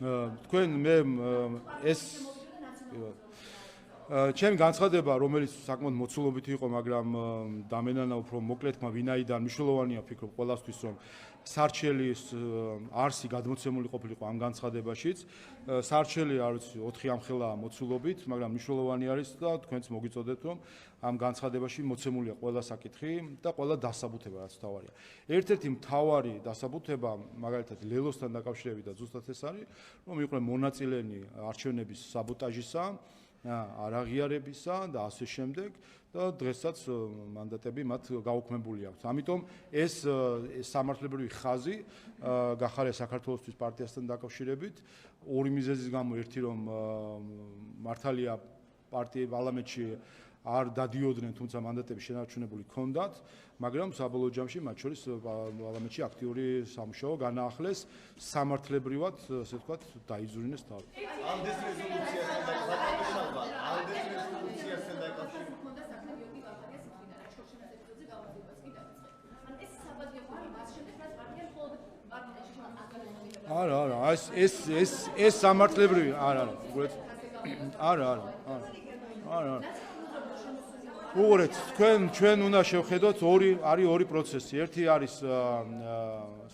თქვენ მე ეს ჩემი განცხადება, რომელიც საკმაოდ მოცულობით იყო, მაგრამ დამენანა უფრო მოკლედ, ვინაიდან მნიშვნელოვანია ვფიქრობ ყველასთვის, რომ სარჩელის არსი გადმოცემული ყოფილიყო ამ განცხადებაშიც. სარჩელი არ ვიცი 4 ამხელაა მოცულობით, მაგრამ მნიშვნელოვანი არის და თქვენც მოგიწოდეთ, რომ ამ განცხადებაში მოცემულია ყველა საკითხი და ყველა დასაბუთება, რაც თავარია. ერთ-ერთი მთავარი დასაბუთება, მაგალითად ლელოსთან დაკავშირებით და ზუსტად ეს არის, რომ იყვნენ მონაწილენი არჩევნების საბოტაჟისა, არაღიარებისა და ასე შემდეგ და დღესაც მანდატები მათ გაუქმებული აქვს. ამიტომ ეს სამართლებრივი ხაზი გახარია საქართველოსთვის პარტიასთან დაკავშირებით ორი მიზეზის გამო, ერთი რომ მართალია პარტიები პარლამენტში არ დადიოდნენ, თუმცა მანდატები შენარჩუნებული ჰქონდათ, მაგრამ საბოლოო ჯამში მათ შორის პარლამენტში აქტიური სამუშაო განაახლეს, სამართლებრივად, ასე ვთქვათ, დაიზრუნეს თავი. ალდეს რეზოლუციასთან დაკავშირებით არა, ეს სამართლებრივი, არა, უღურეთ, ჩვენ უნდა შევხედოთ ორი პროცესი. ერთი არის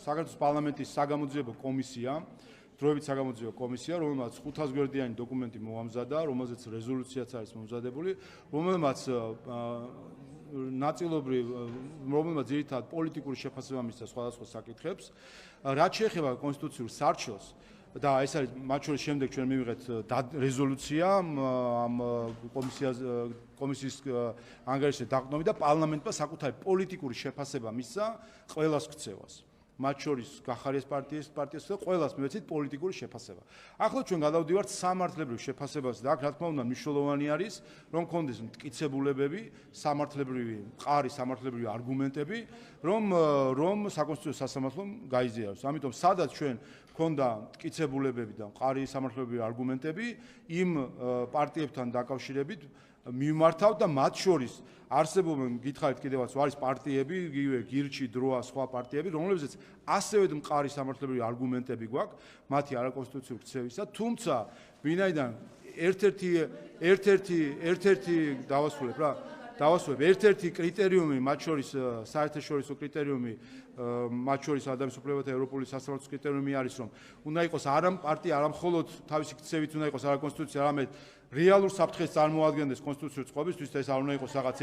საქართველოს პარლამენტის საგამოძიებო კომისია, დროებით საგამოძიებო კომისია, რომელმაც 500 გვერდიანი დოკუმენტი მოამზადა, რომელზეც რეზოლუციაც არის მომზადებული, რომელმაც ნაწილობრივ, რომელმაც ძირითადად პოლიტიკური შეფასება მისცა სხვადასხვა საკითხებს. რაც შეეხება კონსტიტუციურ სარჩელს და ეს არის მათ შორის შემდეგ ჩვენ მივიღეთ რეზოლუცია ამ კომისიის ანგარიშზე დაყრდნობით და პარლამენტმა საკუთარი პოლიტიკური შეფასება მისცა ყველას ქცევას. მათ შორის გახარიას პარტიას და ყველას მივეცით პოლიტიკური შეფასება. ახლა ჩვენ გადავდივართ სამართლებრივ შეფასებაზე და აქ რა თქმა უნდა მნიშვნელოვანი არის, რომ კონდეს მტკიცებულებები, სამართლებრივი მყარი სამართლებრივი არგუმენტები, რომ საკონსტიტუციო სასამართლომ გაიზიაროს. ამიტომ სადაც ჩვენ ქონდა მტკიცებულებები და მყარი სამართლებრივი არგუმენტები, იმ პარტიებთან დაკავშირებით მიმართავ და მათ შორის არსებობენ, გითხარით კიდევაც, არის პარტიები, იგივე გირჩი, დროა, სხვა პარტიები, რომლებზეც ასევე მყარი სამართლებრივი არგუმენტები გვაქვს, მათი არაკონსტიტუციური ქცევისა, თუმცა ვინაიდან ერთ-ერთი დავასრულებ რა, ერთ-ერთი კრიტერიუმი, მათ შორის საერთაშორისო კრიტერიუმი, მათ შორის ადამიანის უფლებათა ევროპული სასამართლოს კრიტერიუმი არის, რომ უნდა იყოს არა პარტია, არა მხოლოდ თავისი ქცევით უნდა იყოს არაკონსტიტუციური, არამედ რეალურ საფრთხეს წარმოადგენდეს კონსტიტუციური წყობისთვის და ეს არ უნდა იყოს რაღაც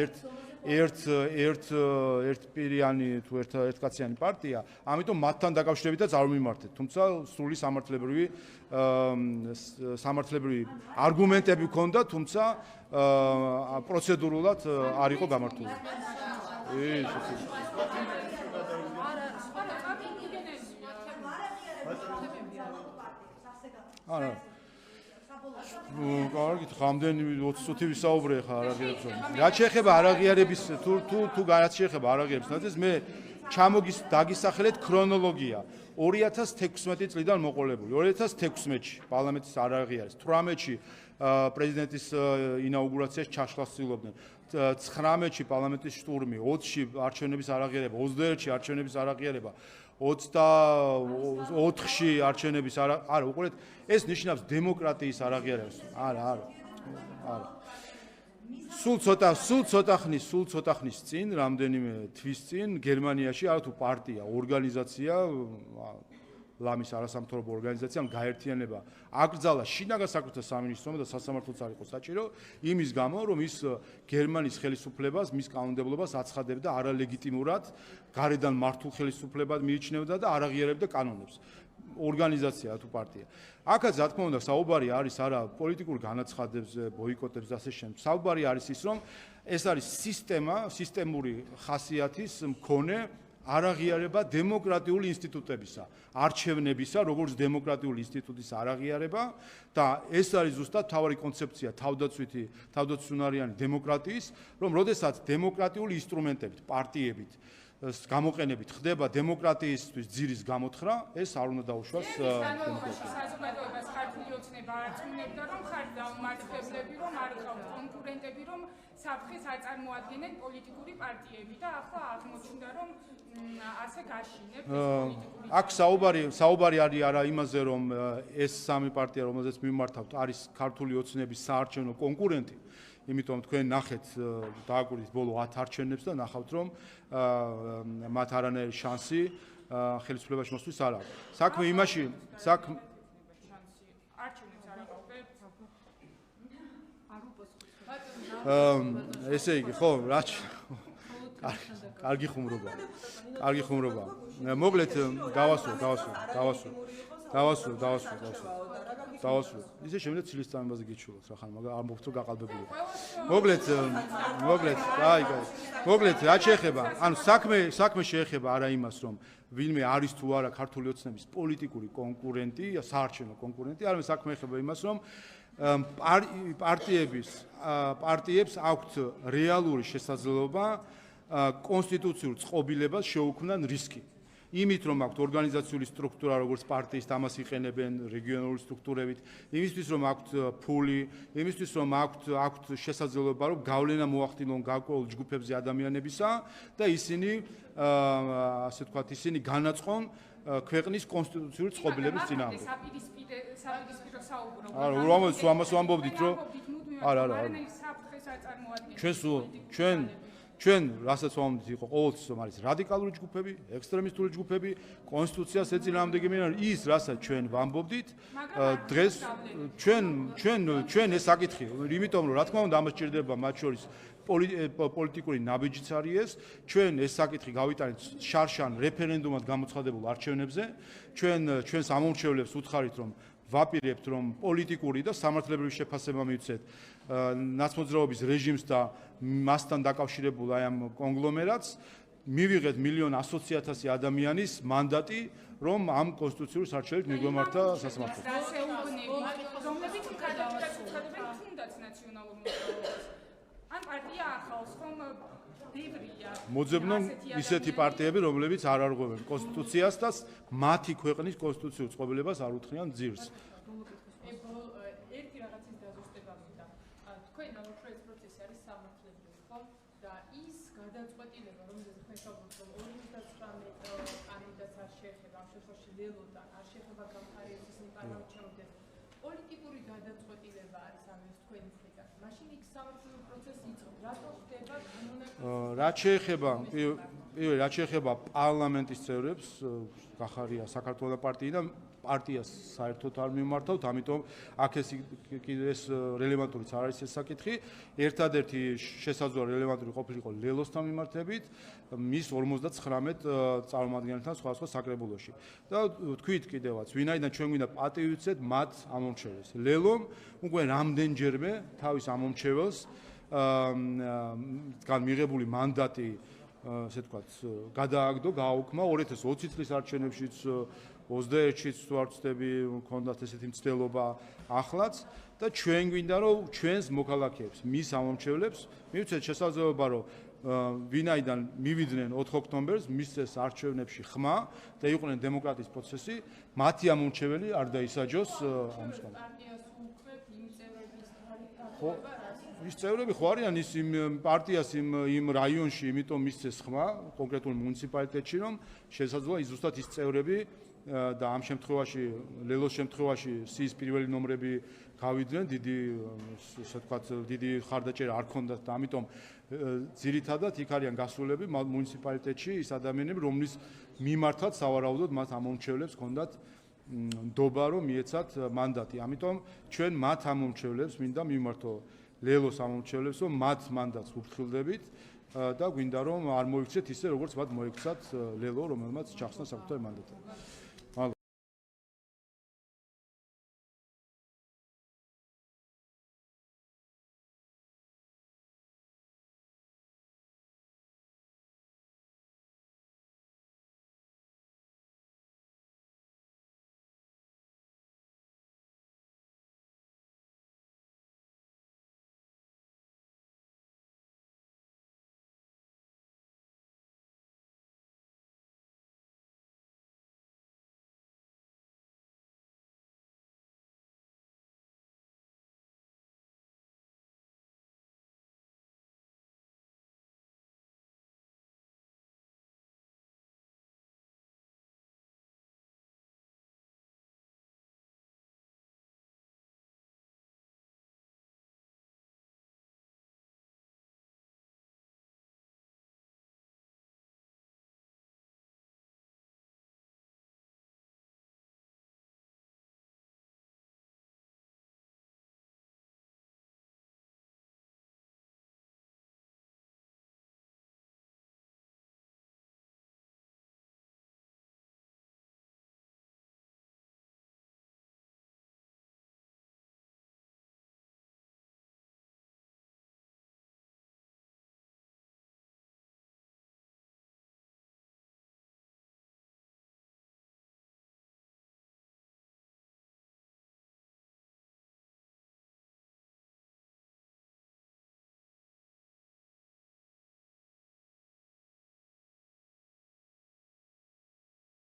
ერთპირიანი თუ ერთკაციანი პარტია, ამიტომ მათთან დაკავშირებითაც არ მიმართეთ, თუმცა სრული სამართლებრივი არგუმენტები ჰქონდა, თუმცა პროცედურულად არ იყო გამართული. არა კარგი, ხამდენი 20 წუთი ვისაუბრე ხა არაღიარებს. რაც შეეხება არაღიარების თუ რაც შეეხება არაღიარების ნაწილს, მე დაგისახელეთ ქრონოლოგია. 2016 წლიდან მოყოლებული. 2016-ში პარლამენტის არაღიარეს, 18-ში პრეზიდენტის ინაუგურაციაში ჩაშლას ცდილობდნენ. 19-ში პარლამენტის შტურმი, 20-ში არჩევნების არაღიარება, 21-ში არჩევნების არაღიარება, 24-ში არჩევნების არა, უყურეთ, ეს ნიშნავს დემოკრატიის არაღიარებას. არა. სულ ცოტა ხნის წინ, რამდენიმე თვის წინ გერმანიაში არა თუ პარტია, ორგანიზაცია ლამის არასამთავრობო ორგანიზაციამ გაერთიანება აკრძალა შინაგან საქმეთა სამინისტრომ და სასამართლოც არ იყო საჭირო იმის გამო რომ ის გერმანიის ხელისუფლებას მის კანონმდებლობას აცხადებდა არალეგიტიმურად გარედან მართულ ხელისუფლებად მიიჩნევდა და არ აღიარებდა კანონებს ორგანიზაცია თუ პარტია. აქაც რა თქმა უნდა საუბარი არის არა პოლიტიკურ განაცხადებებზე, ბოიკოტებზე და ასე შემდეგ. საუბარი არის ის რომ ეს არის სისტემური ხასიათის მქონე არ აღიარება დემოკრატიული ინსტიტუტებისა, არჩევნებისა, როგორც დემოკრატიული ინსტიტუტის არ აღიარება და ეს არის ზუსტად მთავარი კონცეფცია თავდაცვისუნარიანი დემოკრატიის, რომ როდესაც დემოკრატიული ინსტრუმენტებით, პარტიებით გამოყენებით ხდება დემოკრატიისთვის ძირის გამოთხრა, ეს არ უნდა დაუშვას დემოკრატიას. საზოგადოებას ხარჯული ოცნება არ წუნებდა, რომ ხარჯ დაუმარცხებლები, რომ არ ყავთ კონკურენტები, რომ საფრთხეს აწარმოადგენენ პოლიტიკური პარტიები და ახლა აღმოჩნდა, რომ ასე გაშინებს პოლიტიკური. აქ საუბარი არის არა იმაზე, რომ ეს სამი პარტია, რომელზეც მიმართავთ, არის ქართული ოცნების საარჩევნო კონკურენტი. იმიტომ თქვენ ნახეთ დააკვირდით ბოლო 10 არჩევნებს და ნახავთ რომ მათ არანაირი შანსი ხელისუფლებაში მოსვლის არ აქვს. საქმე იმაში ესე იგი ხო რა კარგი ხუმრობა. მოგლეთ დავასრულოთ. ისე შემდეგ ცილის წამებაზე გიჩვენოთ რა ხან, მაგრამ არ მოგთო გაყალბებული. მოგლეთ, რა შეეხება? ანუ საქმე შეეხება არა იმას, რომ ვინმე არის თუ არა ქართული ოცნების პოლიტიკური კონკურენტი, საარჩევნო კონკურენტი, არამედ საქმე ეხება იმას, რომ პარტიებს აქვთ რეალური შესაძლებლობა კონსტიტუციურ წყობილებას შეუქმნან რისკი. იმით რომ აქვთ ორგანიზაციული სტრუქტურა როგორც პარტიის ამას იყენებენ რეგიონალური სტრუქტურებით, იმისთვის რომ აქვთ ფული, იმისთვის რომ აქვთ შესაძლებლობა რომ გავლენა მოახდინონ გარკვეულ ჯგუფებზე ადამიანებისა და ისინი ასე ვთქვათ ისინი განაწყონ ქვეყნის კონსტიტუციური წყობილების წინააღმდეგ. საპირისპირო საუბრო. არა, რომელიც ამას ვამბობდით რომ არა. ჩვენ რასაც ვამბობთ იყო ყოველთვის რომ არის რადიკალური ჯგუფები, ექსტრემისტული ჯგუფები, კონსტიტუციას ეწინააღმდეგი ის რასაც ჩვენ ვამბობდით, დღეს ჩვენ ეს საკითხი, იმიტომ რომ რა თქმა უნდა ამას ჭირდება მათ შორის პოლიტიკური ნაბიჯიც არის ეს, ჩვენ ეს საკითხი გავიტანეთ შარშან რეფერენდუმად გამოცხადებულ არჩევნებზე, ჩვენს ამომრჩევლებს უთხარით რომ ვაპირებთ რომ პოლიტიკური და სამართლებრივი შეფასება მივცეთ ნაცმოძრაობის რეჟიმს და მასთან დაკავშირებულ აი ამ კონგლომერატს მივიღეთ 1,100,000 ადამიანის მანდატი რომ ამ კონსტიტუციური არჩევნით მიგვემართა სასამართლო. რომლებიც კანდიდატს უცხადებენ თუნდაც ნაციონალურ მოძრაობას. ან პარტია ახალს ხომ ბევრია. მოძებნონ ისეთი პარტიები, რომლებიც არ არღვევენ კონსტიტუციას და მათი ქვეყნის კონსტიტუციურ წყობილებას არ უთხრიან ძირს. ერთი რაღაცის დაზუსტება მინდა. თქვენ უფრო ეს პროცესი არის სამართლებრივი, ხო? და ის გადაწყვეტილება, რომელზეც თქვენ საუბრობთ, რომ 59 კანდიდატს არ შეეხება, ამ შემთხვევაში ლელოდან არ შეეხება გამხარიებს ისინი პარლამენტში ჩამოვიდნენ. პოლიტიკური გადაწყვეტილება არის ამის თქვენი მხრიდან. მაშინ იქ სამართლებრივი პროცესი იწყება. რატო ხდება რაც შეეხება პარლამენტის წევრებს, გახარია საქართველოს პარტიიდან პარტიას საერთოდ არ მიმართავთ, ამიტომ აქ ეს რელევანტურიც არ არის ეს საკითხი. ერთადერთი შესაძლოა რელევანტური ყოფილიყო ლელოსთან მიმართებით, მის 59 წარმომადგენელთან სხვადასხვა საკრებულოში. და თქვით კიდევაც, ვინაიდან ჩვენ გვინდა პატივი ვიცეთ მათ ამომრჩეველს. ლელომ უკვე რამდენჯერმე თავის ამომრჩეველს მიღებული მანდატი, ასე ვთქვათ, გადააგდო, გააუქმა 2020 წლის არჩევნებშიც 21-შიც თუ არ ვცდები, მქონდათ ესეთი მცდელობა ახლაც და ჩვენ გვინდა რომ ჩვენს მოქალაქეებს, მის ამომრჩევლებს მივცეთ შესაძლებლობა რომ ვინაიდან მივიდნენ 4 ოქტომბერს მისცეს არჩევნებში ხმა და იყვნენ დემოკრატიის პროცესი, მათი ამომრჩეველი არ დაისაჯოს ამის გამო. ის წევრები ხო არიან ის იმ პარტიას იმ რაიონში, იმიტომ მისცეს ხმა კონკრეტულ მუნიციპალიტეტში, რომ შესაძლოა ის ზუსტად ის წევრები და ამ შემთხვევაში ლელოს შემთხვევაში სიის პირველი ნომრები გავიდნენ, ესე ვთქვათ, დიდი ხარდაჭერა არ ქონდათ და ამიტომ ძირითადად იქ არიან გასულები მუნიციპალიტეტში ის ადამიანები, რომლის მიმართაც სავარაუდოდ მათ ამომრჩევლებს ჰქონდათ ნდობა რომ მიეცათ მანდატი. ამიტომ ჩვენ მათ ამომრჩევლებს მინდა მიმართო ლელოს ამომრჩევლებს რომ მათ მანდატს ვუფრთხილდებით და გვინდა რომ არ მოიქცეთ ისე როგორც მათ მოიქცათ ლელო რომელმაც ჩახსნა საკუთარი მანდატი.